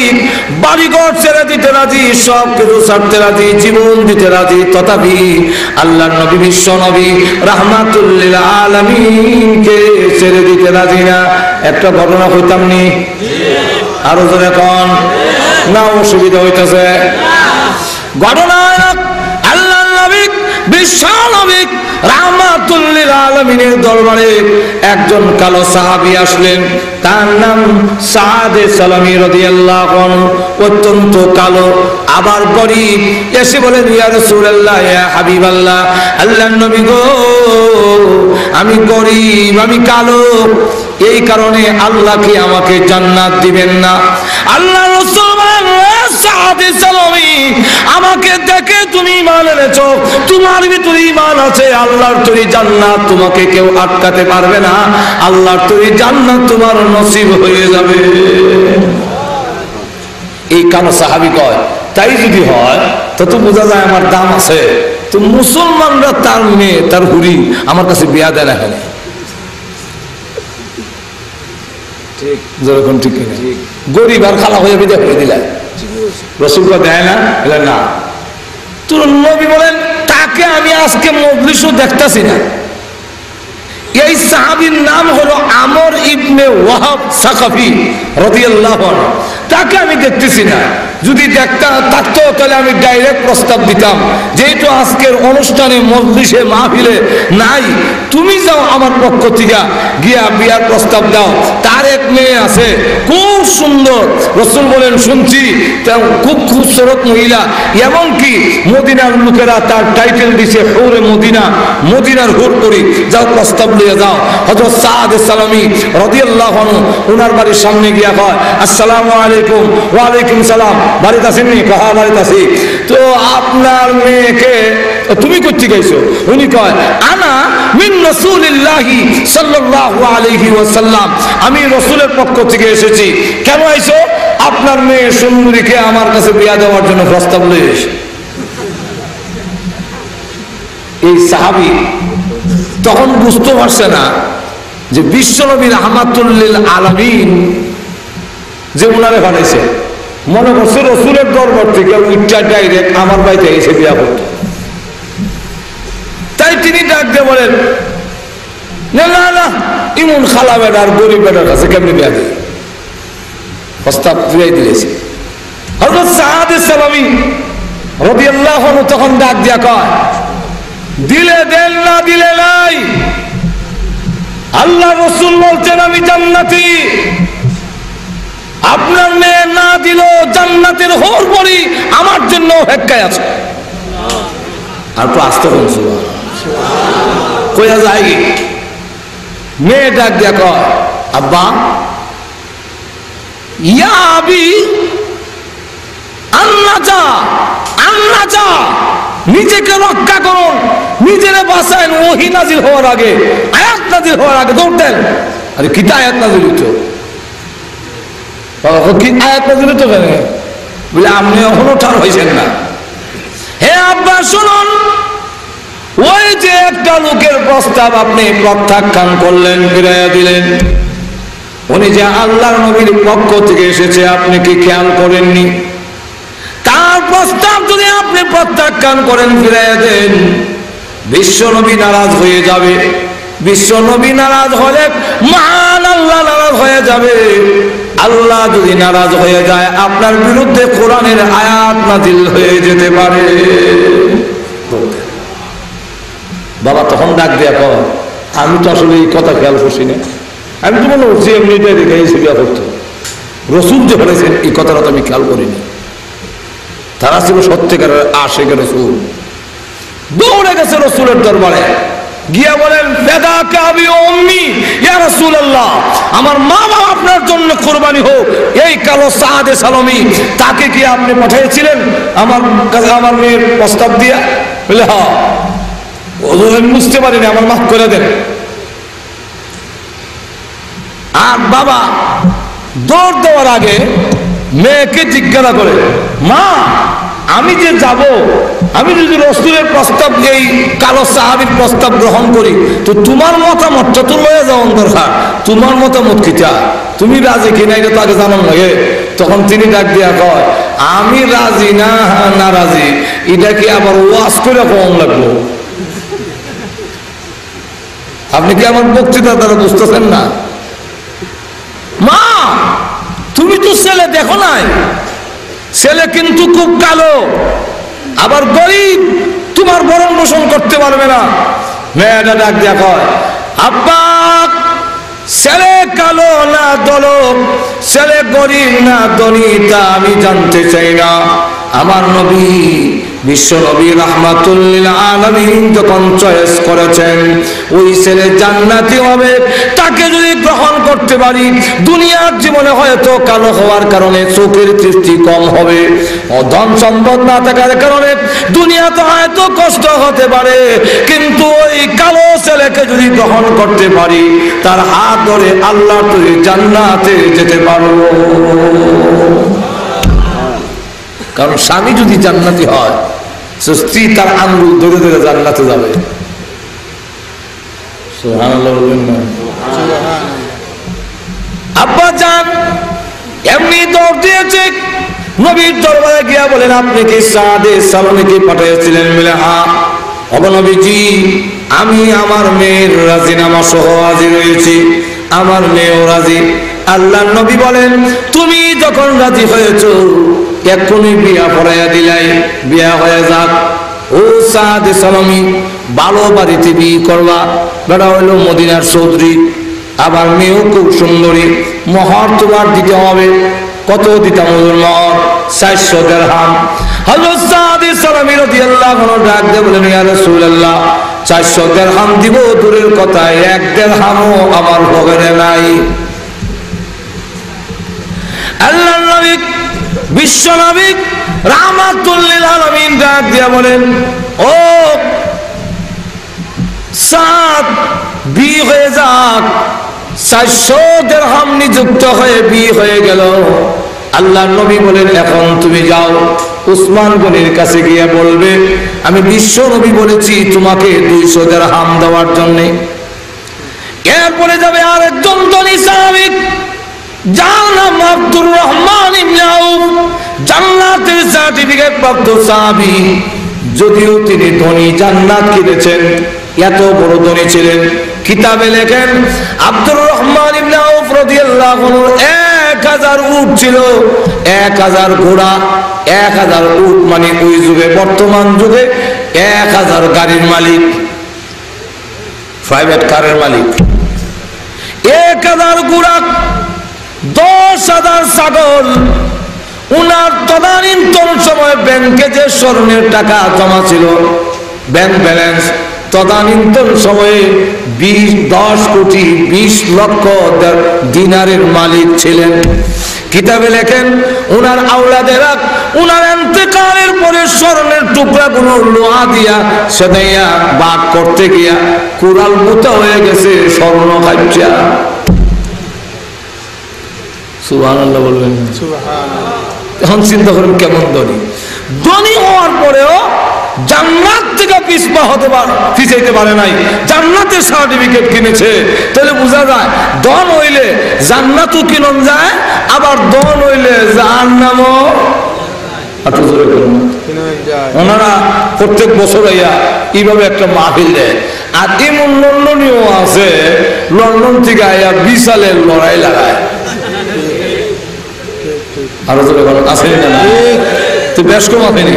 বাড়িঘর ছেড়ে দিতে রাজি, সব কিছু ছাড়তে রাজি, জীবন দিতে রাজি, তথাপি আল্লাহর নবী বিশ্ব নবী রাহমাতুল লিল আলামিনকে ছেড়ে দিতে রাজি না। একটা ঘটনা কইতাম নি, আরো জোরে কোন না, অসুবিধা হইতেছে। ঘটনা আল্লাহর নবী বিশ্ব নবী রাহমাতুল লিল আলামিনের দরবারে একজন কালো সাহাবী আসলেন, তার নাম সাদে সালামী রাদিয়াল্লাহু আনহু, অত্যন্ত কালো, আবার গরীব। এসে বলেন ইয়া রাসূলুল্লাহ, ইয়া হাবিবাল্লাহ, আল্লাহর নবী গো, আমি গরীব, আমি কালো, এই কারণে আল্লাহ কি আমাকে জান্নাত দিবেন না? আল্লাহ রাসূল বলেন, সাদে সালামী, আমাকে দেখে তুমি ঈমান এনেছো, তোমার ভিতরে ঈমান আছে, আল্লাহর তৈরি জান্নাত তোমাকে কেউ আটকাতে পারবে না, আল্লাহর তৈরি জান্নাত তোমার নসিব হয়ে যাবে। এই কালো সাহাবী কয়, তাই যদি হয় তো বোঝা যায় আমার দাম আছে, তো মুসলমানরা তার মেয়ে, তার হুরি আমার কাছে বিয়া দেয় না, এখানে যেরকম ঠিক কিনা, গরিব আর খালা হয়ে বিদায় করে দিলেন, রসুলকে দেয় না, বলে না। তোর নবী বলেন, তাকে আমি আজকে মজলিসও দেখতেছি না। এই সাহাবীর নাম হলো আমর ইবনে ওয়াহাব সাকাফি রাদিয়াল্লাহু আনহু, তাকে আমি দেখতেছি না। যদি থাকতো তাহলে আমি ডাইরেক্ট প্রস্তাব দিতাম, যেহেতু আজকের অনুষ্ঠানে মজলিসে মাহফিলে নাই, তুমি যাও আমার পক্ষ থেকে গিয়া বিয়ার প্রস্তাব দাও। তার এক মেয়ে আছে খুব সুন্দর, রাসূল বলেন শুনছি খুব খুবসুরত মহিলা, এমনকি মদিনার লোকেরা তার টাইটেল দিছে হুরে মদিনা, মদিনার হুর করি, যাও প্রস্তাব নিয়ে যাও। হযরত সাদ সালামী রাদিয়াল্লাহু আনহু ওনার বাড়ির সামনে গিয়া কয়, আসসালামু আলাইকুম। ওয়া আলাইকুম সালাম। বাড়িতে আসেননি? কহা বাড়িতে আসি। তো আপনার মেয়েকে তুমি করতে গেছো? উনি কয়, আনা মিন রাসূলিল্লাহি সাল্লাল্লাহু আলাইহি ওয়াসাল্লাম, আমি রাসূলের পক্ষ থেকে এসেছি। কেন আইছো? আপনার মেয়ে সুন্দরীকে আমার কাছে বিয়া দেওয়ার জন্য প্রস্তাব নিয়ে এসে। এই সাহাবী তখন বুঝতে পারছে না যে বিশ্বনবী রাহমাতুল লিল আলামিন যে উনারে বানাইছে, মনে করছে রাসূলের দরবার থেকে উচ্চা ডাইরেক্ট আমার বাড়িতে এসে বিয়া করতে। তাই তিনি ডাক দিয়ে বলেন, না না না, ইমন খালা বেটার গরিব বেটার কাছে কেমনি বিয়া দেয়? প্রস্তাব ফিরাই দিয়েছে। হযরত সাদ সালামী রাদিয়াল্লাহু আনহু তখন ডাক দিয়া কয়, দিলে দেন, না দিলে নাই। আল্লাহ রাসূল বলছেন আমি জান্নাতি, আপনার মেয়ে না দিল জান্নাতের হোর বড়ি আমার জন্য অপেক্ষায় আছে। আর তো আসতে বলছো কইয়া যায়, মেয়ে ডাক দিয়া কয়, আব্বা, ইয়া আবি আন্নাজা আন্নাজা, নিজেকে রক্ষা করুন, নিজেরে বাঁচান। ওহী নাজিল হওয়ার আগে, আয়াত নাজিল হওয়ার আগে দৌড় দেন। আরে কিতা আয়াত নাজিল হইতো? কি আয়াত নাজিল হইতো? কেন বলে আপনি এখনো ঠার হয়েছেন না। হে আব্বা শুনুন, ওই যে একটা লোকের প্রস্তাব আপনি প্রত্যাখ্যান করলেন, ফিরাইয়া দিলেন, উনি যে আল্লাহর নবীর পক্ষ থেকে এসেছে, আপনি কি খেয়াল করেননি? তার প্রস্তাব যদি আপনি প্রত্যাখ্যান করেন, ফিরাইয়া দেন, বিশ্ব নবী নারাজ হয়ে যাবে। বিশ্ব নবী নারাজ হলে মহান আল্লাহ নারাজ হয়ে যাবে। আল্লাহ যদি নারাজ হয়ে যায় আপনার বিরুদ্ধে কোরআনের আয়াত নাযিল হয়ে যেতে পারে। বাবা তখন ডাক দিয়া কয়, আমি তো আসলে এই কথা খেয়াল করছি না, আমি তো মনে করছি এমনিটাই রেখে বিয়া করতো। রসুল যে বলেছেন এই কথাটা তো আমি খেয়াল করিনি। তারা ছিল সত্যিকারের আশিক রসুল। দৌড়ে গেছে রসুলের দরবারে, গিয়া বলেন ফিদাকা আবি ওয়া উম্মি ইয়া রাসূলুল্লাহ, আমার মা বাবা আপনার জন্য কুরবানি হোক। এই কালো সাদে সালামি তাকে কি আপনি পাঠিয়েছিলেন আমার কাছে আমার মেয়ের প্রস্তাব দিয়া? বলে হ্যাঁ। আমি বুঝতে পারিনি, আমার মাফ করে দেন। আর বাবা দৌড় দেওয়ার আগে মেয়েকে জিজ্ঞাসা করে, মা আমি যে যাব, আমি যদি রসুলের প্রস্তাব, এই কালো সাহাবীর প্রস্তাব গ্রহণ করি, তো তোমার মতামতটা তো লয়ে যাওয়ার দরকার। তোমার মতামত কিটা, তুমি রাজি কিনা এটা তো আগে জানান লাগে। তখন তিনি ডাক দিয়া কয়, আমি রাজি না না রাজি এটা কি আবার ওয়াজ করে কম লাগলো? আপনি কি আমার বক্তৃতা দ্বারা বুঝতেছেন না? মা তুমি তো ছেলে দেখো নাই, ছেলে কিন্তু খুব কালো, আবার গরিব, তোমার ভরণ পোষণ করতে পারবে না। মেয়েটা ডাক দিয়া কয়, আব্বা ছেলে কালো না দলক, ছেলে গরিব না ধনী তা আমি জানতে চাই না। আমার নবী বিশ্ব নবী রাহমাতুল লিল আলামিন যখন চয়েস করেছেন ওই ছেলে জান্নাতি হবে, তাকে যদি গ্রহণ করতে পারি, দুনিয়ার জীবনে হয়তো কালো হওয়ার কারণে চোখের দৃষ্টি কম হবে, ধন সম্পদ না থাকার কারণে দুনিয়াতে হয়তো কষ্ট হতে পারে, কিন্তু ওই কালো ছেলেকে যদি গ্রহণ করতে পারি তার হাত ধরে আল্লাহ তুই জান্নাতে যেতে পারবো। কারণ স্বামী যদি জান্নাতি হয়, স্ত্রী তার আঙ্গুল ধরে ধরে জান্নাতে যাবে। সুবহানাল্লাহ বলবেন না? আব্বা জান এমনি দৌড় দিয়েছে, নবীর দরবারে গিয়া বলেন, আপনি কি সাদে সালামিকে পাঠিয়েছিলেন? বলে হ্যাঁ। ওগো নবীজি, আমি আমার মেয়ের রাজিনামা সহ হাজির হয়েছি, আমার মেয়েও রাজি। আল্লাহর নবী বলেন, তুমি যখন রাজি হয়েছো এক্ষুনি বিয়া পড়াইয়া দিলাই, বিয়া হয়ে যাক। ও সাদে সালামি, ভালো বাড়িতে বিয়ে করবা, বেটা হইলো মদিনার চৌধুরী, আবার মেয়েও খুব সুন্দরী, মোহর তোমার দিতে হবে। কত দিতাম মোহর? 400 দিরহাম। হযরত সাদে সালামি রাদিয়াল্লাহু আনহু ডাক দিয়ে বলেন, ইয়া রাসূলুল্লাহ 400 দিরহাম দিব দূরের কথা, 1 দিরহামও আমার পকেটে নাই। আল্লাহর নবী বিশ্ব নবী রাহমাতুল লিল আলামিন ডাক দিয়া বলেন, ও সাদ বিয়ে হয়ে যাক। 400 দিরহাম নিযুক্ত হয়ে বিয়ে হয়ে গেল। আল্লাহর নবী বলেন, এখন তুমি যাও উসমান গনির কাছে গিয়ে বলবে আমি বিশ্ব নবী বলেছি তোমাকে 200 দিরহাম দেওয়ার জন্য। এরপরে যাবে আরেকজন ধনী সাহাবী, যার নাম আব্দুর রহমান ইবনে আউফ, জান্নাতের সার্টিফিকেট প্রাপ্ত সাহাবী। যদিও তিনি ধনী, জান্নাত কিনেছেন, এত বড় ধনী ছিলেন। কিতাবে লেখেন আব্দুর রহমান ইবনে আউফ রাদিয়াল্লাহু আনহু 1000 উট ছিল, 1000 ঘোড়া, 1000 উট, মানে ওই যুগে বর্তমান যুগে 1000 গাড়ির মালিক, প্রাইভেট কারের মালিক, 1000 ঘোড়া, 10,000 ছাগল। উনার তদানীন্তন সময় ব্যাংকে যে স্বর্ণের টাকা জমা ছিল, ব্যাংক ব্যালেন্স, তদানীন্তন সময়ে 10 কোটি 20 লক্ষ দিনারের মালিক ছিলেন। কিতাবে লেখেন উনার আওলাদেরা উনার ইন্তেকালের পরে স্বর্ণের টুকরাগুলো লোহা দিয়া সেদাইয়া ভাগ করতে গিয়া কুড়াল মুতা হয়ে গেছে স্বর্ণ খাইয়া। সুবহানাল্লাহ বলবেন? সুবহানাল্লাহ। এখন চিন্তা করেন কেমন ধনী, ধনী হওয়ার পরেও জান্নাত থেকে পিছাইতে পারে নাই, জান্নাতের সার্টিফিকেট কিনেছে। তাহলে বোঝা যায় ধন হইলে জান্নাতও কিনন যায়, আবার ধন হইলে জাহান্নামও। ওনারা প্রত্যেক বছর এইভাবে একটা মাহফিল দেয়, আর এমন লন্ডনীয় আছে, লন্ডন থেকে আয়া বিশালের লড়াই লাগায়। আরো তো আসেনি না, তো বেশ কম আসেনি,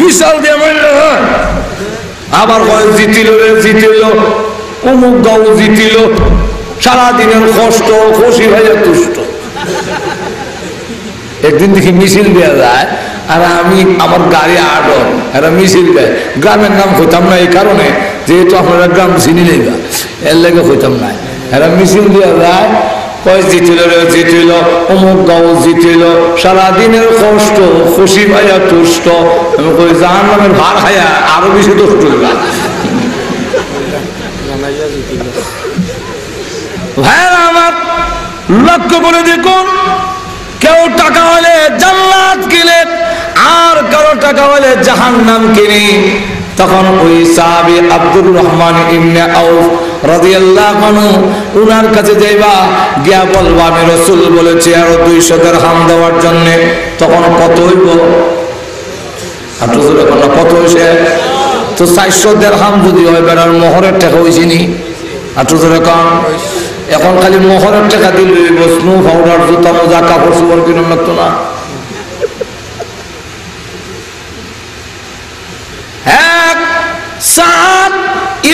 বিশাল দিয়ে মারল। আবার কয় জিতিল রে জিতিল, অমুক দল জিতিল, সারাদিনের কষ্ট, খুশি ভাইয়া তুষ্ট। একদিন দেখি মিছিল দেওয়া যায়, আর আমি আমার গাড়ি আটক, এরা মিছিল দেয়। গ্রামের নাম হইতাম না এই কারণে, যেহেতু আপনারা গ্রাম চিনি নেই, এর লেগে হইতাম না। এরা মিছিল দেওয়া যায়, কয় জিতিল রে জিতিল, অমুক দল জিতিল, সারাদিনের কষ্ট, খুশি ভাইয়া তুষ্ট। আমি কই জাহান নামের ভার খাইয়া আরো বেশি তুষ্ট হইবা। ভাইরা আমার, লক্ষ্য করে দেখুন, কেউ টাকা হলে জান্নাত কিনে, আর কারো টাকা হলে জাহান্নাম কিনে। তখন ওই সাহাবী আব্দুর রহমান ইবনে আউফ রাদিয়াল্লাহু আনহু উনার কাছে যাইবা, গিয়া বলবা আমি রাসূল বলেছি আরো 200 দিরহাম দেওয়ার জন্য। তখন কত হইব? আপনি জোরে বলেন কত হইছে? তো 400 দিরহাম যদি হয়, বেড়ার মোহরের টাকা হইছে নি? আপনি জোরে কম। এখন খালি মোহরের টাকা দিলে স্নো পাউডার, জুতা মোজা, কাপড় চোপড় কিনুন লাগতো না?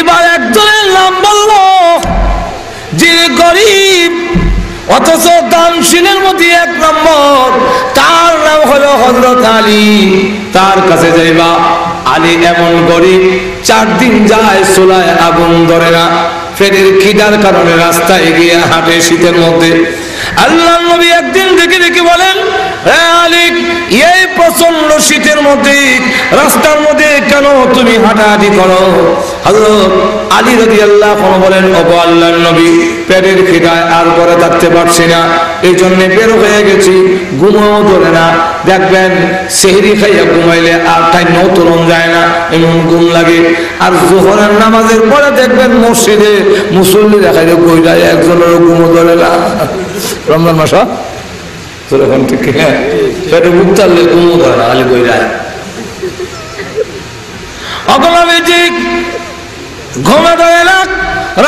এবার একজনের নাম বলল, যে গরিব অথচ দানশীলের মধ্যে 1 নম্বর, তার নাম হলো হযরত আলী। তার কাছে যাইবা, আলী এমন গরিব 4 দিন যায় চুলায় আগুন ধরে না, পেটের খিদার কারণে রাস্তায় গিয়ে হাঁটে শীতের মধ্যে। আল্লাহর নবী একদিন দেখে দেখে বলেন, হে আলী, এই প্রচন্ড শীতের মধ্যে রাস্তার মধ্যে কেন তুমি হাঁটাহাঁটি করো? হযরত আলী রাদিয়াল্লাহু আনহু বলেন, ওগো আল্লাহর নবী, পেটের খিদায় আর ঘরে থাকতে পারছি না, এই জন্য বের হয়ে গেছি, ঘুমও ধরে না। দেখবেন সেহরি খাইয়া ঘুমাইলে আর টাইমও তুলন যায় না, এমন ঘুম লাগে। আর জোহরের নামাজের পরে দেখবেন মসজিদে মুসল্লি দেখাইলে কইরায় একজনের ঘুমও ধরে না। রমজান মাস তোরকম ঠিক, হ্যাঁ, পেটে মুখ চাললে ঘুমও ধরে না, খালি কইরায় অগলামে ঠিক ঘুমে ধরে না,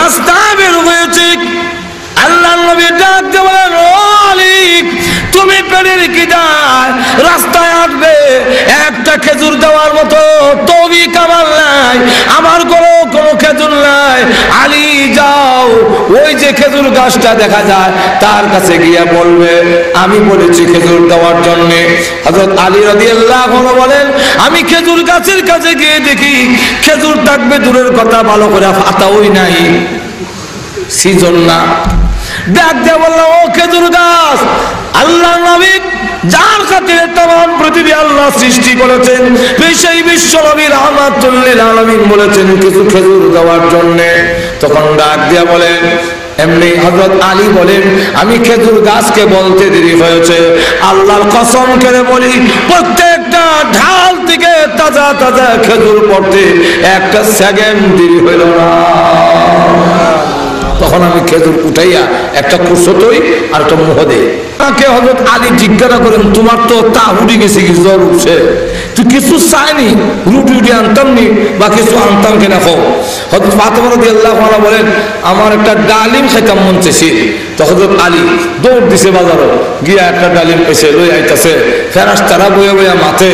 রাস্তায় বের হয়েছে। আল্লাহর নবী ডাক দিয়ে বলেন, ও আলী, তুমি পেটের খিদায় রাস্তায় হাঁটবে, একটা খেজুর দেওয়ার মতো তৌফিক আমার নাই, আমার কোনো খেজুর নাই। আলী, যাও, ওই যে খেজুর গাছটা দেখা যায় তার কাছে গিয়ে বলবে আমি বলেছি খেজুর দেওয়ার জন্য। হযরত আলী রাদিয়াল্লাহু আনহু বলেন, আমি খেজুর গাছের কাছে গিয়ে দেখি খেজুর থাকবে দূরের কথা, ভালো করে পাতাওই নাই, সিজন না। ডাক দিয়ে বললাম, ও খেজুর গাছ, আল্লাহ নবী যার খাতিরে तमाम পৃথিবী আল্লাহ সৃষ্টি করেছেন, সেই বিশ্ব নবী রাহমাতুল লিল আলামিন বলেছেন কিছু খেজুর দেওয়ার জন্য। তখন ডাক দিয়ে বলেন, এমনি হযরত আলী বলেন, আমি খেজুর গাছকে বলতে দেরি হয়েছে, আল্লাহর কসম করে বলি, প্রত্যেকটা ঢাল থেকে তাজা তাজা খেজুর পড়তে 1 সেকেন্ড দেরি হইল না। তখন আমি খেজুর উঠাইয়া একটা কুসতই আর একটা মুহ দেই। তাকে হযরত আলী জিজ্ঞাসা করেন, তোমার তো তাহুরি গেছে, কি জ্বর উঠছে, তুই কিছু চাইনি, রুটি আনতাম নি বা কিছু আনতাম কিনা খাও? হযরত ফাতেমা রাদিয়াল্লাহু আনহা বলেন, আমার একটা ডালিম খাইতাম মন চাইছে। তো হযরত আলী দৌড় দিছে বাজারে, গিয়া একটা ডালিম এসে লই আইতাছে। ফেরেশতারা বইয়া বইয়া মাথে।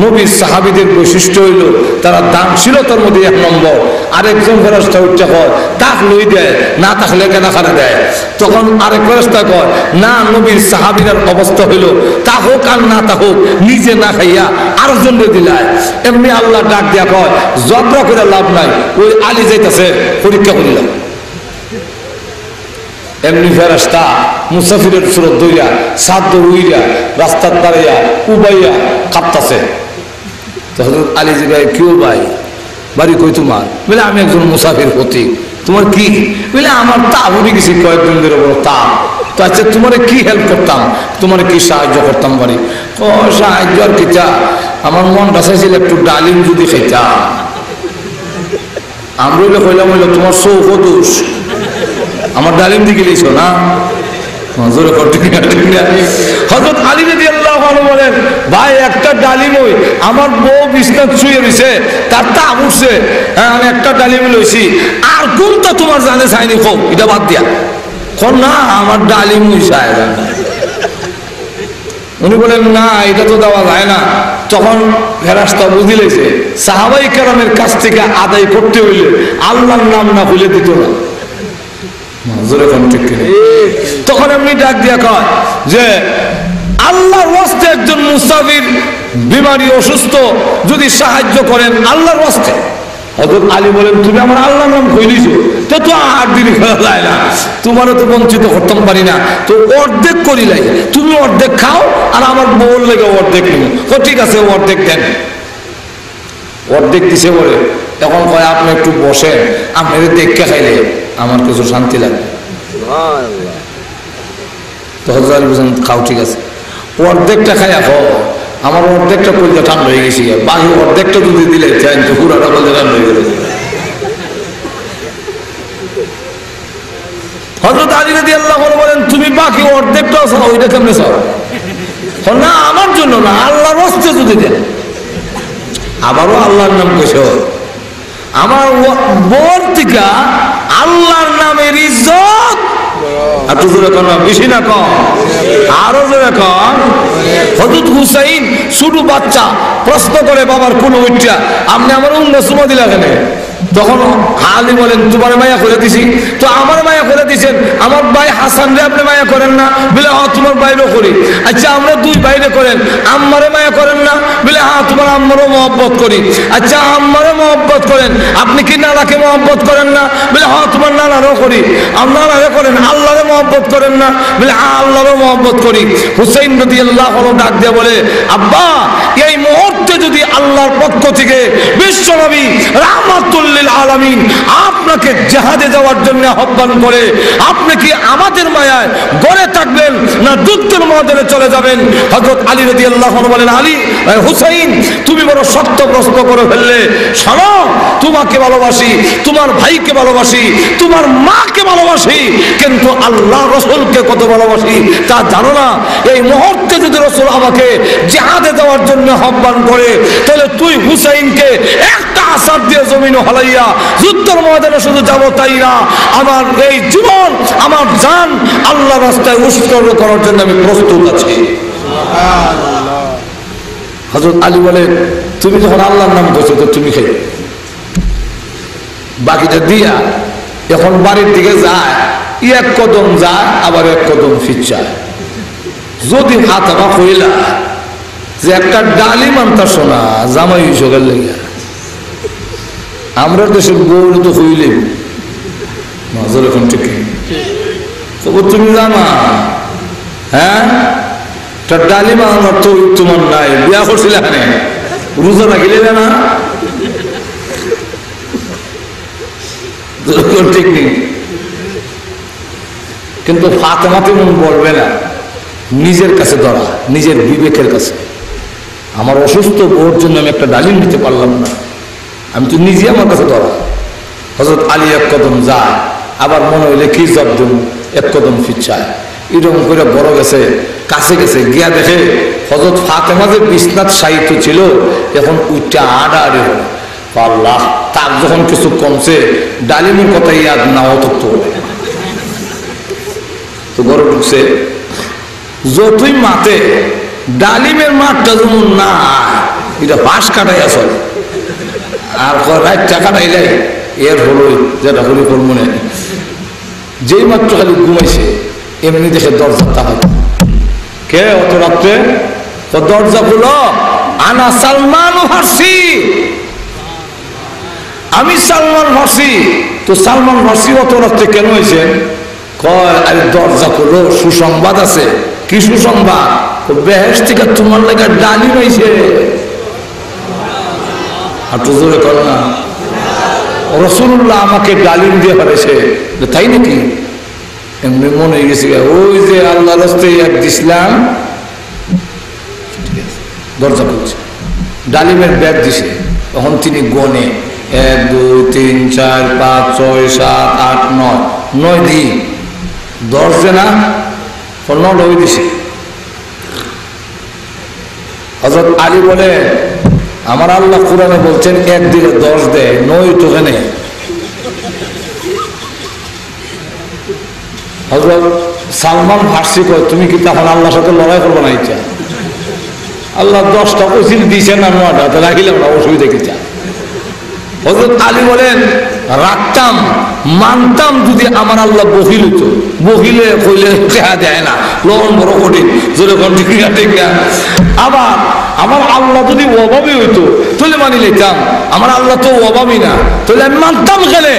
নবীর সাহাবীদের বৈশিষ্ট্য হইল তারা দানশীলতার মধ্যে 1 নম্বর। আরেকজন ফেরেশতা উঠে কয়, তাক লই দেয়, না তাহলে কেনা খানে দেয়। তখন আরেক ফেরেশতা কয়, না, নবীর সাহাবীদের অবস্থা হইল তা হোক আর না তা হোক, নিজে না খাইয়া আরেকজনকে দিলায়। এমনি আল্লাহ ডাক দিয়া কয়, ঝগড়া করে লাভ নাই, ওই আলী যাইতাছে, পরীক্ষা করিলাম। এমনি ফেরেশতা মুসাফিরের সুরত ধইরা সাদ উইরা রাস্তার দাঁড়াইয়া উবাইয়া কাঁপতাছে। তো হযরত আলী জি, ভাই কেউ ভাই, বাড়ি কই তোমার? বলে, আমি একজন মুসাফির হতি। তোমার কি? বলে, আমার তাহুরি গেছি কয়েকদিন ধরে, বলো তা। তো আচ্ছা, তোমার কি হেল্প করতাম, তোমার কি সাহায্য করতাম বাড়ি? ও সাহায্য আর কিটা, আমার মনটা চাইছিল একটু ডালিম যদি খাইতাম। আমরা কইলাম, হইলো তোমার সৌখ দোষ, আমার ডালিম দিকে লিছো না। হযরত আলী রাদিয়াল্লাহু বলেন ভাই একটা ডালিম ওই আমার বউ বিছনা শুয়ে রয়েছে তার তা উঠছে, হ্যাঁ আমি একটা ডালিম লইছি আর কোনটা তোমার জানে চাইনি কম এটা বাদ দিয়া কোন না আমার ডালিম চায়। উনি বলেন না এটা তো দেওয়া যায় না। তখন ফেরেশতা বুঝি লেছে সাহাবাই কেরামের কাছ থেকে আদায় করতে হইলে আল্লাহর নাম না ভুলে দিত না। তখন এমনি ডাক দিয়া কয় যে আল্লাহর ওয়াস্তে একজন মুসাফির বিমারি অসুস্থ যদি সাহায্য করেন আল্লাহর ওয়াস্তে। হযরত আলী বলেন তুমি আমার আল্লাহর নাম কইলিছো তো আর দিন ফেলা যায় না, তোমারও তো বঞ্চিত করতে পারি না, তো অর্ধেক করিলাই তুমি অর্ধেক খাও আর আমার বউর লেগে অর্ধেক নিব। তো ঠিক আছে অর্ধেক দেন। অর্ধেক দিছে বলে এখন কয় আপনি একটু বসেন, আপনি দেখে খাইলে আমার কিছু শান্তি লাগে। তো হযরত আলী বলেন খাও ঠিক আছে। অর্ধেকটা খাই এখন আমার অর্ধেকটা কলজা ঠান্ডা হয়ে গেছি, বাকি অর্ধেকটা যদি দিলে চাই তো পুরাটা কলজা ঠান্ডা হয়ে গেল। হযরত আলী রাদিয়াল্লাহু আনহু বলেন তুমি বাকি অর্ধেকটা চাও ওইটা কেমনে চাও? না আমার জন্য না আল্লাহর ওয়াস্তে যদি দেন। আবারও আল্লাহর নাম কইছ আমার বর থেকে আল্লাহর নামের ইজ্জত একটু জোরে কম বেশি না কম আরো জোরে কম। হযরত হুসাইন ছোট বাচ্চা প্রশ্ন করে বাবার কোন উঠা আপনি আমার উম্মে সুমা দিলা কেন? তখন আলী বলেন তোমার মায়া করে দিছি। তো আমার মায়া করে দিছেন, আমার ভাই হাসান রে আপনি মায়া করেন না? বলে হ্যাঁ তোমার বাইরেও করি। আচ্ছা আমরা দুই বাইরে করেন, আম্মারে মায়া করেন না? বলে হ্যাঁ তোমার আম্মারও মহব্বত করি। আচ্ছা আম্মারে মহব্বত করেন, আপনি কি নানাকে মহব্বত করেন না? বলে হ্যাঁ তোমার নানারও করি। আপনারারে করেন, আল্লাহরে মহব্বত করেন না? বলে হ্যাঁ আল্লাহরও মহব্বত করি। হুসাইন রাদিয়াল্লাহু আনহু ডাক দিয়ে বলে আব্বা এই মুহূর্তে যদি আল্লাহর পক্ষ থেকে বিশ্বনবী রাহমাতুল লিল আলামিন আপনাকে জিহাদে যাওয়ার জন্য আহ্বান করে আপনি কি আমাদের মায়ায় গড়ে থাকবেন না যুদ্ধের ময়দানে চলে যাবেন? হযরত আলী রাদিয়াল্লাহু আনহু বলেন আলী হুসাইন তুমি বড় শক্ত প্রশ্ন করে ফেললে। শোনো তোমাকে ভালোবাসি, তোমার ভাইকে ভালোবাসি, তোমার মাকে ভালোবাসি, কিন্তু আল্লাহ রাসূলকে কত ভালোবাসি তা জানো না? এই মুহূর্তে যদি রাসূল আমাকে জিহাদে যাওয়ার জন্য আহ্বান করে তাহলে তুই হুসাইনকে একটা আসার দিয়ে জমিন হালাইয়া যুদ্ধের ময়দানে শুধু যাবো তাই না, আমার এই জীবন আমার জান আল্লাহ রাস্তায় উৎসর্গ করার জন্য আমি প্রস্তুত আছি। হযরত আলী বলেন তুমি যখন আল্লাহর নাম ধরছো তো তুমি খাই বাকিটা দিয়া এখন বাড়ির দিকে যায়, এক কদম যায় আবার এক কদম ফিরছায়। যদি হাত আমার হইলা যে একটা ডালিম আনতা শোনা জামাই সকাল লেগে আমরা দেশের গৌর তো হইলে নজর এখন ঠিক তবু তুমি জানা হ্যাঁ ডালিমা আমার তো তোমার নাই বিয়া করছিল এখানে রোজা রাখিলে না ঠিক নেই। কিন্তু ফাতেমাতে মন বলবে না, নিজের কাছে ধরা, নিজের বিবেকের কাছে। আমার অসুস্থ বোর জন্য আমি একটা ডালিম নিতে পারলাম না, আমি তো নিজে আমার কাছে ধরা। হযরত আলী এক কদম যায় আবার মনে হইলে কি জব দেব এক কদম ফিরছায়। এরকম করে বড় গেছে কাছে গেছে গিয়া দেখে হযরত ফাতেমা যে বিছনাত শায়িত ছিল এখন উঠটা আড়াআড়ি হল। আল্লাহ তার যখন কিছু কমছে ডালিমের কথা ইয়াদ না হতো তো ঘরে ঢুকছে যতই মাতে ডালিমের মাঠটা যেমন না এটা বাঁশ কাটাই আসল আর রাত টাকা ডাইলাই এর হলো যেটা হলি ফল মনে যেই মাত্র খালি ঘুমাইছে এমনি দেখে দরজা তাকাই কে অত রাত্রে তো দরজা খুলো আনা সালমান ফার্সি, আমি সালমান ফার্সি। তো সালমান ফার্সি অত রাত্রে কেন হয়েছে? কয় আরে দরজা খুলো সুসংবাদ আছে। কি সুসংবাদ? বেহেশ থেকে তোমার লেগে ডালি হয়েছে। একটু জোরে কর না। রাসূলুল্লাহ আমাকে ডালিম দিয়ে পারেছে তাই নাকি? এমনি মনে হয়ে গেছে ওই যে আল্লাহ রাস্তায় এক দিছিলাম দরজা খুলছে ডালিমের ব্যাগ দিছে। তখন তিনি গনে 1 2 3 4 5 6 7 8 9 9 দিন দরজে না 9 হয়ে দিছে। হযরত আলী বলে, আমার আল্লাহ কোরআনে বলছেন 1 দিলে 10 দেয়, নই তো কেনে। হযরত সালমান ফার্সি কয়, তুমি কি তখন আল্লাহর সাথে লড়াই করবো না? ইচ্ছা আল্লাহ 10টা কইছিল, দিছেন না 9টা, তো রাখিলাম না, অসুবিধা কি? চা হযরত আলী বলেন, রাখতাম, মানতাম যদি আমার আল্লাহ বহিল হইতো। বহিলে কইলে দেখা দেয় না, লবণ বড় কঠিন, জোরে কোন ঠিক না। আবার আমার আল্লাহ যদি অভাবী হইতো তাহলে মানি নিতাম, আমার আল্লাহ তো অভাবী না, তাহলে আমি মানতাম খেলে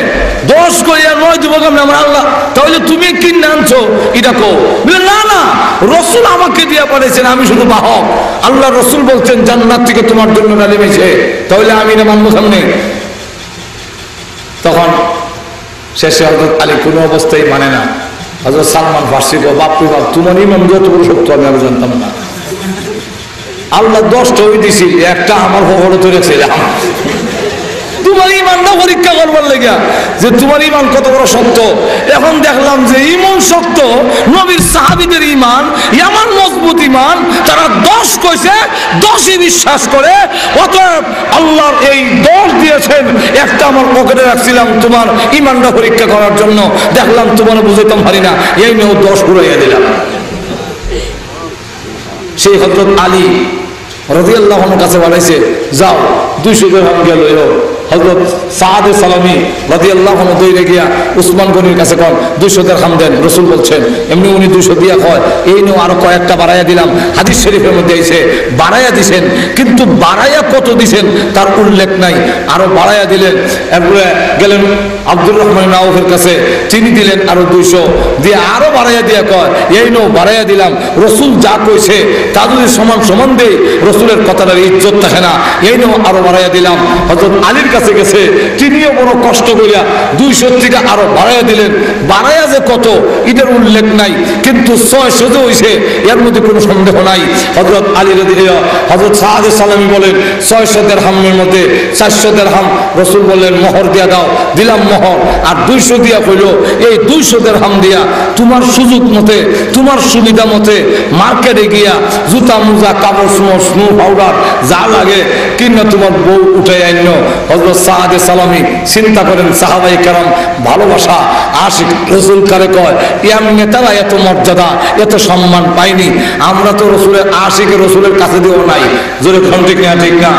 10 কইয়া 9 দিব কেমন আমার আল্লাহ? তাহলে তুমি কি নামছো এটা কো? না না, রসুল আমাকে দিয়া পাঠাইছেন, আমি শুধু বাহক। আল্লাহ রসুল বলছেন জান্নাত থেকে তোমার জন্য নেমেছে, তাহলে আমি না মানবো সামনে? তখন শেষে হযরত আলী কোনো অবস্থায় মানে না। হযরত সালমান ফার্সি কো, বাপরে বাপ, তোমার ইমান যত বড় সত্য আমি জানতাম না। আল্লাহ 10টা ওই দিছিল, একটা আমার ভগবান তো রেখেছিলাম। তোমার ইমানটা পরীক্ষা করবার লেগে যে তোমার ইমান কত বড় সত্য। এখন দেখলাম যে ইমান সত্য, নবীর সাহাবীদের ইমান এমন মজবুত ইমান, তারা 10 কইছে, 10ই বিশ্বাস করে। অতএব আল্লাহর এই 10 দিয়েছেন, একটা আমার পকেটে রাখছিলাম তোমার ইমানটা পরীক্ষা করার জন্য। দেখলাম তোমার বুঝাইতাম পারি না, এই নিয়েও 10 ঘুরাইয়া দিলাম। সেই হযরত আলী রাদিয়াল্লাহু আনহুর কাছে বলাইছে, যাও 200 দিরহাম গেল। হযরত সাদ সালামি রাদিয়াল্লাহু আনহু দৌড়ে গিয়া উসমান গনির কাছে কোন 200 দিরহাম দেন। রাসূল বলছেন, এমনি উনি 200 দিয়া কয়, এই নিয়ে আরো কয়েকটা বাড়াইয়া দিলাম। হাদিস শরীফের মধ্যে এসে বাড়াইয়া দিছেন, কিন্তু বাড়াইয়া কত দিছেন তার উল্লেখ নাই। আরো বাড়াইয়া দিলেন। এরপরে গেলেন আব্দুর রহমান নাওফের কাছে, তিনি দিলেন আরো 200 দিয়ে, আরো বাড়াইয়া দিয়া কয়, এই নো বাড়াইয়া দিলাম। রসুল যা কইছে তা যদি সমান সমান দেই, রসুলের কথাটার ইজ্জত থাকে না, এই নো আরো বাড়াইয়া দিলাম। হযরত আলীর কাছে গেছে, তিনিও বড় কষ্ট করিয়া 200 থেকে আরো বাড়াইয়া দিলেন। বাড়াইয়া যে কত এটার উল্লেখ নাই, কিন্তু 600 যে হইছে এর মধ্যে কোনো সন্দেহ নাই। হযরত আলী রাদিয়াল্লাহু, হযরত সাদ সালামি বলেন, 600 দিরহামের মধ্যে 400 দিরহাম রসুল বললেন মোহর দিয়া দাও। দিলাম মোহর। আর 200 দিয়া কইল, এই 200 দিরহাম দিয়া তোমার সুযোগ মতে, তোমার সুবিধা মতে মার্কেটে গিয়া জুতা মোজা কাপড় স্নো পাউডার যা লাগে কিনা তোমার বউ উঠে আইন। হযরত সাদ সালামি চিন্তা করেন, সাহাবায়ে কেরাম ভালোবাসা আশিক রসুল কারে কয়, ইয়াম নেতারা এত মর্যাদা এত সম্মান পাইনি। আমরা তো রসুলের আশিকে রসুলের কাছে দিও নাই, জোরে কোন ঠিক না? ঠিক না?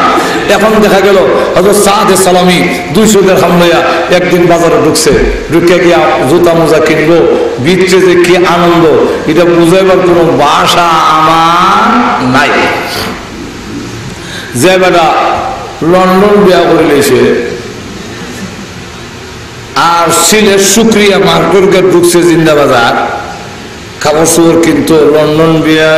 এখন দেখা গেল হযরত সাদ সালামি 200 দিরহাম লইয়া একদিন বাজারে ঢুকছে, ঢুকে গিয়া জুতা মোজা কিনবো। বিচ্ছে যে কি আনন্দ, এটা বুঝাইবার কোনো ভাষা আমার নাই। যে বেটা লন্ডন বিয়া করে লেছে আর সিলেট শুক্রিয়া মার্কেটে ঢুকছে জিন্দাবাজার খাবার সুর, কিন্তু লন্ডন বিয়া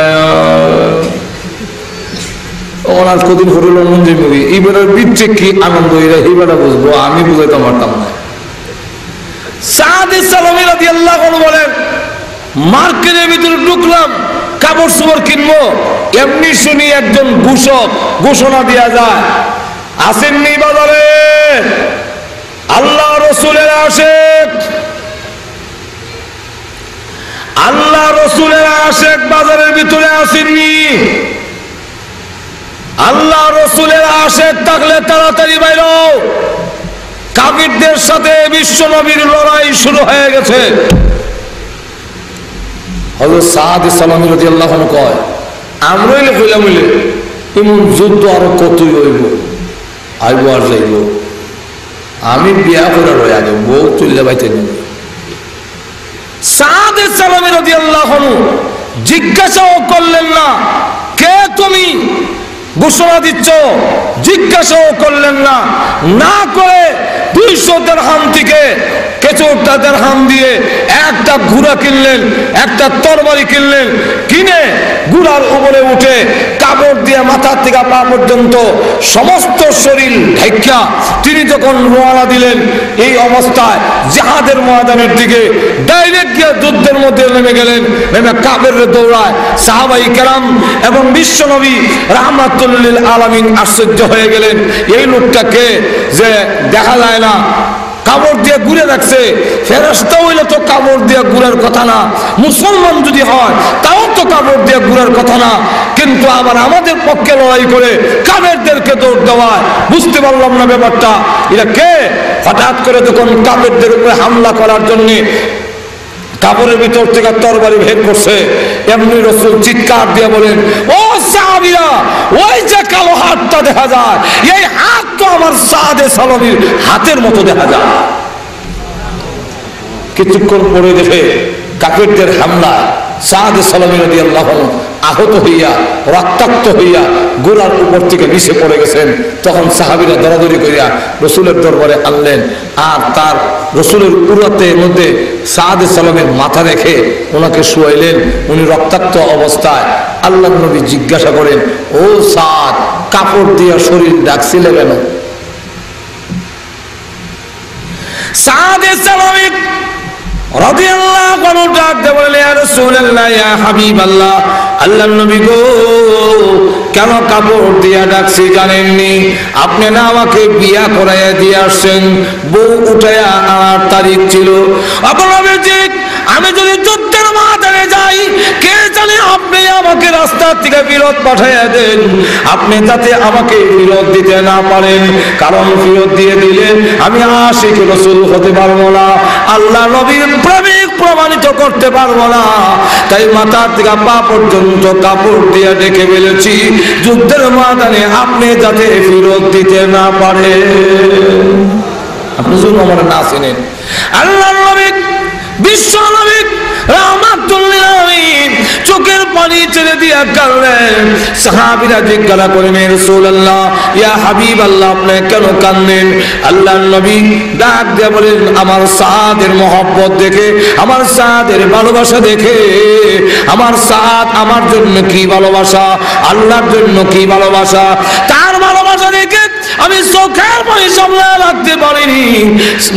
ওনার কদিন করে লন্ডন যে মুভি, এই বেটার বিচ্ছে কি আনন্দ, এরা এই বেটা বুঝবো, আমি বুঝাইতে পারতাম না। সাদ সালামি রাদিয়াল্লাহু আনহু বলেন, মার্কেটের ভিতরে ঢুকলাম, কাপড় চোপড় কিনবো, এমনি শুনি একজন ঘোষক ঘোষণা দিয়া যায়, আসেননি বাজারে আল্লাহ রসুলের আশেক, আল্লাহ রসুলের আশেক বাজারের ভিতরে আসেননি। আল্লাহ রসুলের আশেক থাকলে তাড়াতাড়ি বাইরো, কাফিরদের সাথে বিশ্ব নবীর লড়াই শুরু হয়ে গেছে। হযরত সাদ সালামি রাদিয়াল্লাহু আনহু কয়, আমরাই কইলাম হইলে এমন যুদ্ধ আরো কতই হইব, আইব আর যাইব, আমি বিয়া করে রয়ে আগে বউ তুললে বাইতে নেব। সাদ সালামি রাদিয়াল্লাহু আনহু জিজ্ঞাসাও করলেন না, কে তুমি, ঘোষণা দিচ্ছ, জিজ্ঞাসাও করলেন না। না করে 200 দিরহাম থেকে কেচোটা দিরহাম দিয়ে একটা ঘোড়া কিনলেন, একটা তরবারি কিনলেন, কিনে ঘোড়ার উপরে উঠে কাপড় দিয়ে মাথা থেকে পা পর্যন্ত সমস্ত শরীর ঢাকা তিনি যখন রওনা দিলেন, এই অবস্থায় জিহাদের ময়দানের দিকে ডাইরেক্ট গিয়ে যুদ্ধের মধ্যে নেমে গেলেন। নেমে কাফেররা দৌড়ায়, সাহাবায়ে কেরাম এবং বিশ্বনবী রাহমাতুল লিল আলামিন আশ্চর্য হয়ে গেলেন, এই লোকটাকে যে দেখা যায় না, কাপড় দিয়ে ঘুরে রাখছে, ফেরেশতা হইলে তো কাপড় দিয়ে ঘুরার কথা না, মুসলমান যদি হয় তাও তো কাপড় দিয়ে ঘুরার কথা না, কিন্তু কিন্তু আবার আমাদের পক্ষে লড়াই করে কাফেরদেরকে দৌড় দেওয়ায়। বুঝতে পারলাম না ব্যাপারটা, এরা কে? হঠাৎ করে যখন কাফেরদের উপরে হামলা করার জন্য কাপড়ের ভিতর থেকে তরবারি বের করছে, এমনি রাসূল চিৎকার দিয়ে বলেন, ও সাহাবীরা, ওই যে কালো হাতটা দেখা যায়, এই হাত তো আমার সাদে সালামীর হাতের মতো দেখা যায়। কিছুক্ষণ পরে দেখে কাফেরদের হামলা সাদে সালামী রাদিয়াল্লাহু আনহু আহত হইয়া রক্তাক্ত হইয়া গোড়ার উপর থেকে নিচে পড়ে গেছেন। তখন সাহাবীরা দরাদরি করিয়া রসুলের দরবারে আনলেন, আর তার রসুলের উরাতের মধ্যে সাদে সালামের মাথা রেখে ওনাকে শুয়াইলেন। উনি রক্তাক্ত অবস্থায়। আল্লাহর নবী জিজ্ঞাসা করেন, ও সাদ, কাপড় দিয়া শরীর ঢাকছিলে কেন? সাদে সালামী রাদিয়াল্লাহু আনহু ডাক দিয়ে বললেন, ইয়া রাসূলুল্লাহ, ইয়া হাবিবাল্লাহ, আল্লাহর নবী গো, কেন কাপড় দিয়া ডাকছি জানেননি? আপনি না আমাকে বিয়া করাইয়া দিয়ে আসছেন, বউ উঠাইয়া আনার তারিখ ছিল। আমি যদি যুদ্ধের ময়দানে যাই, কে জানে আপনি আমাকে রাস্তা থেকে ফেরত পাঠাইয়া দেন, আপনি যাতে আমাকে ফেরত দিতে না পারেন, কারণ ফেরত দিয়ে দিলে আমি আশিক রাসূল হতে পারবো না, আল্লাহ নবীর প্রেমিক প্রমাণিত করতে পারবো না। তাই মাথা থেকে পা পর্যন্ত কাপড় দিয়ে ডেকে ফেলেছি, যুদ্ধের ময়দানে আপনি যাতে ফেরত দিতে না পারে। আপনি শুনুন, আমার না চিনেন আল্লাহ নবী, বিশ্ব নবী রাহমাতুল লিল আলামিন চোখের পানি ছেড়ে দিয়া কাঁদলেন। সাহাবীরা জিজ্ঞাসা করেন, ইয়া রাসূলুল্লাহ, ইয়া হাবিবাল্লাহ, আপনি কেন কাঁদেন? আল্লাহর নবী ডাক দিয়ে বলেন, আমার সাদের মহব্বত দেখে, আমার সাদের ভালোবাসা দেখে, আমার সাদ আমার জন্য কি ভালোবাসা, আল্লাহর জন্য কি ভালোবাসা, তার ভালোবাসা দেখে আমি চোখের পানি সামনে রাখতে পারিনি।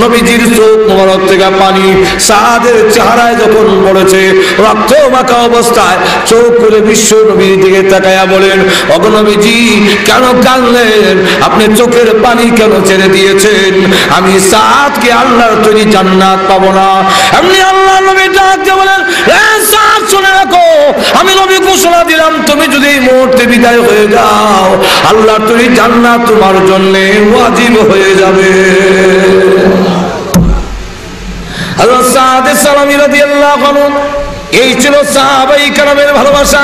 নবীজির চোখ মোবারক থেকে পানি সাদের চেহারায় যখন পড়েছে, রক্ত মাখা অবস্থায় চোখ খুলে বিশ্ব নবীর দিকে তাকায়া বলেন, ওগো নবীজি, কেন কাঁদলেন? আপনি চোখের পানি কেন ছেড়ে দিয়েছেন? আমি সাদকে আল্লাহর তৈরি জান্নাত পাবো না। এমনি আল্লাহ নবী ডাক দিয়ে বলেন, এ সাদ, শুনে রাখো, আমি নবী ঘোষণা দিলাম, তুমি যদি এই মুহূর্তে বিদায় হয়ে যাও, আল্লাহর তৈরি জান্নাত তোমার জন্য ওয়াজিব হয়ে যাবে। হযরত সাদে সালামী রাদিয়াল্লাহু আনহু, এই ছিল সাহাবায়ে কেরামের ভালোবাসা।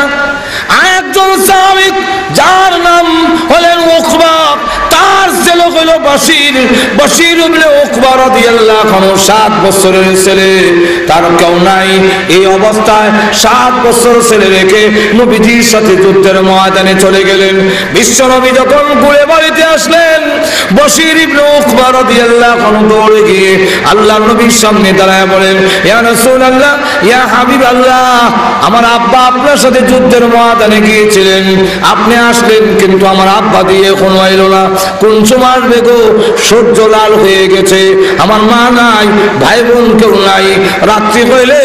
আরেকজন সাহাবী যার নাম হলেন উকবা, তার ছেলে হলো বশির। বশির ইবনে উকবা রাদিয়াল্লাহু আনহু 7 বছরের ছেলে, তার কেউ নাই। এই অবস্থায় 7 বছর ছেলে রেখে নবীজির সাথে যুদ্ধের ময়দানে চলে গেলেন। বিশ্ব নবী যখন ঘুরে বাড়িতে আসলেন, বশির ইবনে উকবা রাদিয়াল্লাহু আনহু দৌড়ে গিয়ে আল্লাহর নবীর সামনে দাঁড়ায় বলেন, ইয়া রাসূলুল্লাহ, ইয়া হাবিবাল্লাহ, আমার আব্বা আপনার সাথে যুদ্ধের ময়দানে গিয়েছিলেন, আপনি আসলেন, কিন্তু আমার আব্বা দিয়ে এখনো এলো না। কোন সময় আসবে গো? সূর্য লাল হয়ে গেছে, আমার মা নাই, ভাই বোন কেউ নাই। রাত্রি হইলে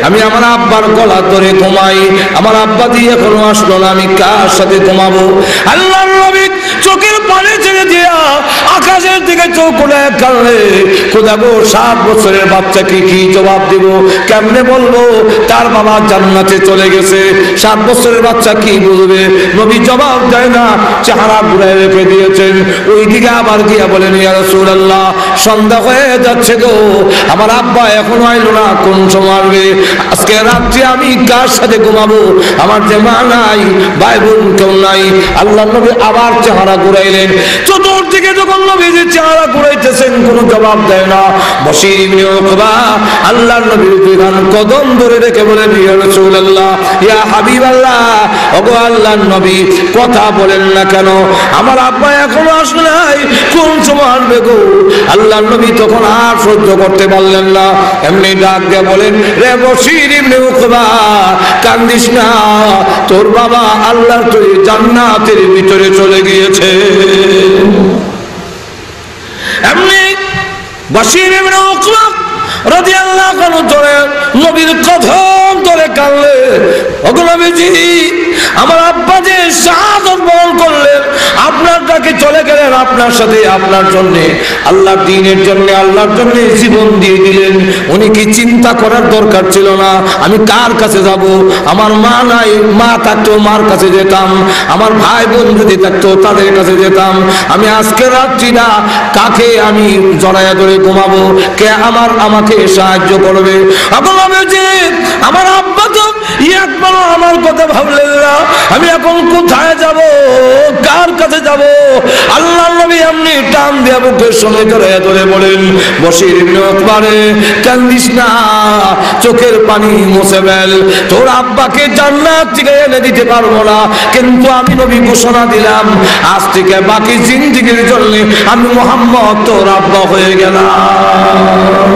আমি আমার আব্বার গলা ধরে ঘুমাই, আমার আব্বা দিয়ে এখনো আসলো না, আমি কার সাথে ঘুমাবো? আল্লাহর নবী চোখের পানি ছেড়ে দিয়া আকাশের দিকে চোখ খুলে কাঁদলে, খোদা গো, 7 বছরের বাচ্চাকে কি জবাব দিব? কেমনে বলবো তার বাবা জান্নাতে চলে গেছে? 7 বছরের বাচ্চা কি বুঝবে? নবী জবাব দেয় না, চেহারা ঘুরায় রেখে দিয়েছেন। ওইদিকে আবার গিয়া বলেন, ইয়া রাসূলুল্লাহ, সন্ধ্যা হয়ে যাচ্ছে গো, আমার আব্বা এখনো আইলো না, কোন সময় আসবে? আজকে রাত্রে আমি কার সাথে ঘুমাবো? আমার যে মা নাই, ভাই বোন কেউ নাই। আল্লাহ নবী আবার চেহারা ঘুরাইলেন। চতুর্দিকে যখন নবী যে চেহারা ঘুরাইতেছেন, কোনো জবাব দেয় না। বশির ইবনে উকবা আল্লাহর নবীর দুইখান কদম ধরে রেখে বলেন, ইয়া রাসূলুল্লাহ, ইয়া হাবিবাল্লাহ, ওগো আল্লাহর নবী, কথা বলেন না কেন? আমার আব্বা এখনো আসে নাই, কোন সময় আসবে গো? আল্লাহর নবী তখন আর সহ্য করতে পারলেন না, এমনি ডাক দিয়ে বলেন, রে বশির ইবনে উকবা, কান্দিস না, তোর বাবা আল্লাহর তৈরি জান্নাতের ভিতরে চলে গিয়েছে। এমনি বশির ইবনে উকবা রাদিয়াল্লাহু আনহু ধরে নবীর কদম ধরে কাঁদলেন, ওগো নবীজি, আমার আব্বা যে শাহাদাত বরণ করলেন, আপনার ডাকে চলে গেলেন, আপনার সাথে আপনার জন্য, আল্লাহর দ্বীনের জন্য, আল্লাহর জন্য জীবন দিয়ে দিলেন। উনি কি চিন্তা করার দরকার ছিল না আমি কার কাছে যাব? আমার মা নাই, মা থাকতো মার কাছে যেতাম, আমার ভাই বোন যদি থাকতো তাদের কাছে যেতাম। আমি আজকে রাত্রিটা কাকে আমি জড়াইয়া ধরে ঘুমাবো? কে আমাকে সাহায্য করবে? আমার আব্বা তো একবারও আমার কথা ভাবলেন না। আমি এখন কোথায় যাব, কার কাছে যাব? আল্লাহর নবী এমনি টান দিয়ে বুকের সঙ্গে জড়াইয়া ধরে বলেন, বশির ইবনে উতবা রে, কান্দিস না, চোখের পানি মুছে ফেল। তোর আব্বাকে জান্নাত থেকে এনে দিতে পারবো না, কিন্তু আমি নবী ঘোষণা দিলাম আজ থেকে বাকি জিন্দেগীর জন্য আমি মুহাম্মদ তোর আব্বা হয়ে গেলাম।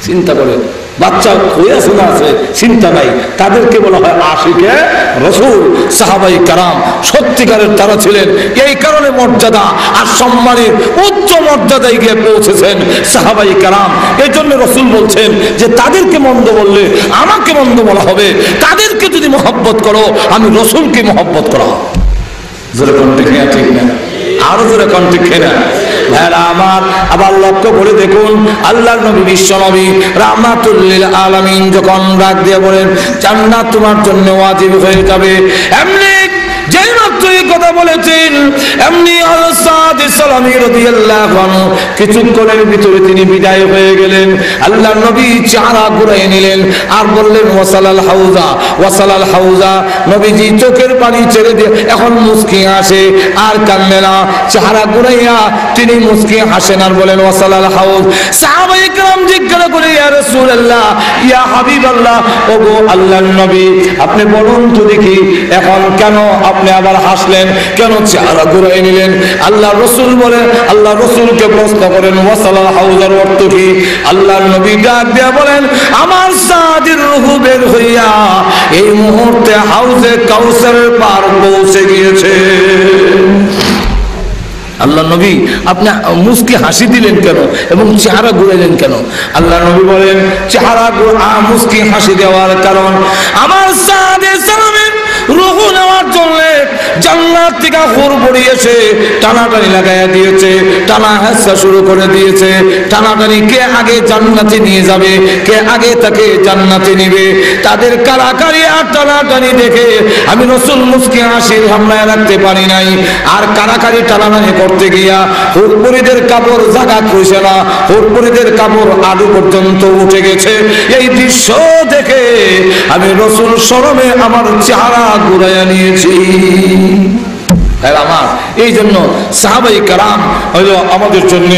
চিন্তা করে, বাচ্চা হয়ে শোনা আছে, চিন্তা নাই, তাদেরকে বলা হয় আশিকে রাসূল। সাহাবায়ে কেরাম সত্যিকারের তারা ছিলেন, এই কারণে মর্যাদা আর সম্মানের উচ্চ মর্যাদায় গিয়ে পৌঁছেছেন সাহাবায়ে কেরাম। এই জন্য রাসূল বলছেন যে তাদেরকে মন্দ বললে আমাকে মন্দ বলা হবে, তাদেরকে যদি মহব্বত করো আমি রাসূলকে মহব্বত করা। জোরে কোন ঠিক না? ঠিক না? আরো জোরে কোন ঠিক না? ভাইরা আমার, আবার লক্ষ্য করে দেখুন, আল্লাহর নবী বিশ্ব নবী রাহমাতুল লিল আলামিন যখন ডাক দিয়ে বলেন জান্নাত তোমার জন্য ওয়াজিব হয়ে যাবে, এমনি যেই মাত্র এই কথা বলেছেন এমনি আল-সাদ সালামী রাদিয়াল্লাহু আনহু কিছুক্ষণের ভিতরে তিনি বিদায় হয়ে গেলেন। আল্লাহর নবী চেহারা ঘুরাই নিলেন আর বললেন ওয়াসালাল হাউজা, ওয়াসালাল হাউজা। নবীজি চোখের পানি ছেড়ে দিয়ে এখন মুস্কি হাসে আর কান্দে না, চেহারা ঘুরাইয়া তিনি মুস্কি হাসেন আর বলেন ওয়াসালাল হাউজ। সাহাবায়ে কেরাম জিজ্ঞাসা করে ইয়া রাসূলুল্লাহ, ইয়া হাবিবাল্লাহ, ওগো আল্লাহর নবী আপনি বলুন তো দেখি এখন কেন আপনি আবার হাসলেন, কেন চেহারা ঘুরাই নিলেন? আল্লাহ রসুল বলেন, আল্লাহ রসুলকে প্রশ্ন করেন ওয়াসালাল হাউজার অর্থ কি? আল্লাহর নবী ডাক দিয়া বলেন আমার সাদির রূহ বের হইয়া এই মুহূর্তে হাউজে কাউসারের পার পৌঁছে গিয়েছে। আল্লাহ নবী আপনি মুস্কি হাসি দিলেন কেন এবং চেহারা ঘুরাইলেন কেন? আল্লাহ নবী বলেন চেহারা মুস্কি হাসি দেওয়ার কারণ আমার সাদের সালামের রূহ নেওয়ার জন্য জান্নাত থেকে হুর পড়িয়েছে, টানাটানি লাগাইয়া দিয়েছে, টানা হেসা শুরু করে দিয়েছে। টানাটানি কে আগে জান্নাতে নিয়ে যাবে, কে আগে তাকে জান্নাতে নিবে, তাদের কারাকারি আর টানাটানি দেখে আমি রাসূল মুস্কি হাসির হামলায় রাখতে পারি নাই। আর কারাকারি টানাটানি করতে গিয়া হুরপুরীদের কাপড় জাগা খুঁজে না, হুরপুরীদের কাপড় আলু পর্যন্ত উঠে গেছে। এই দৃশ্য দেখে আমি রাসূল শরমে আমার চেহারা ঘুরাইয়া নিয়েছি। আমার এই জন্য সাহাবায়ে কেরাম হইল আমাদের জন্য,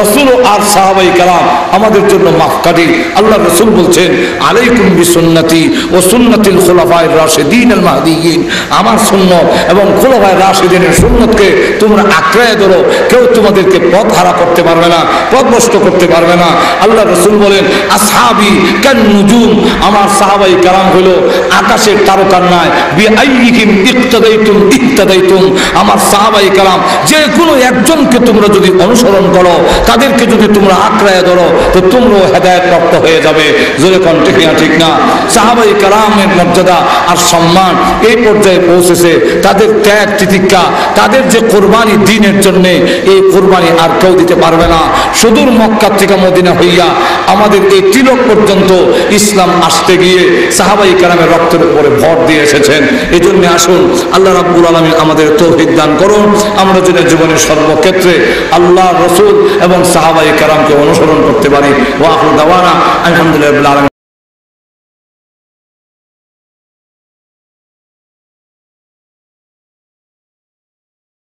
রাসূল আর সাহাবায়ে কেরাম আমাদের জন্য মাফকারী। আল্লাহ রাসূল বলছেন আলাইকুম বিসুন্নতি ওয়া সুন্নাতিল খুলাফায়ে রাশিদিন আল মাহদিয়িন, আমার সুন্নাত এবং খুলাফায়ে রাশিদিনের সুন্নাতকে তোমরা আঁকড়ে ধরো, কেউ তোমাদেরকে পথ হারা করতে পারবে না, পথভ্রষ্ট করতে পারবে না। আল্লাহ রাসূল বলেন আসহাবি কান নুজুম, আমার সাহাবায়ে কেরাম হলো আকাশের তারকার ন্যায়, বিআইয়িহিম ইক্তাদাইতুম ইক্তাদাইতুম, আমার সাহাবায়ে কেরাম যে কোনো একজনকে তোমরা যদি অনুসরণ করো, তাদেরকে যদি তোমরা আঁকড়ায় ধরো, তো তোমরাও হেদায়েত প্রাপ্ত হয়ে যাবে। জোরে কোন ঠিক না? ঠিক না? সাহাবায়ে কেরামের মর্যাদা আর সম্মান এই পর্যায়ে পৌঁছেছে, তাদের ত্যাগ তিতিক্ষা, তাদের যে কোরবানি দ্বীনের জন্য, এই কোরবানি আর কেউ দিতে পারবে না। সুদূর মক্কা থেকে মদিনা হইয়া আমাদের এই তিলক পর্যন্ত ইসলাম আসতে গিয়ে সাহাবায়ে কেরামের রক্তের উপরে ভর দিয়ে এসেছেন। এই জন্য আসুন আল্লাহ রাব্বুল আলামিন আমাদের তৌফিক দান করুন, আমরা যেন জীবনের সর্বক্ষেত্রে আল্লাহ রাসূল এবং সাহাবায়ে কেরামকে অনুসরণ করতে পারি। ওয়া আখিরু দাওয়ানা আলহামদুলিল্লাহি রাব্বিল আলামিন।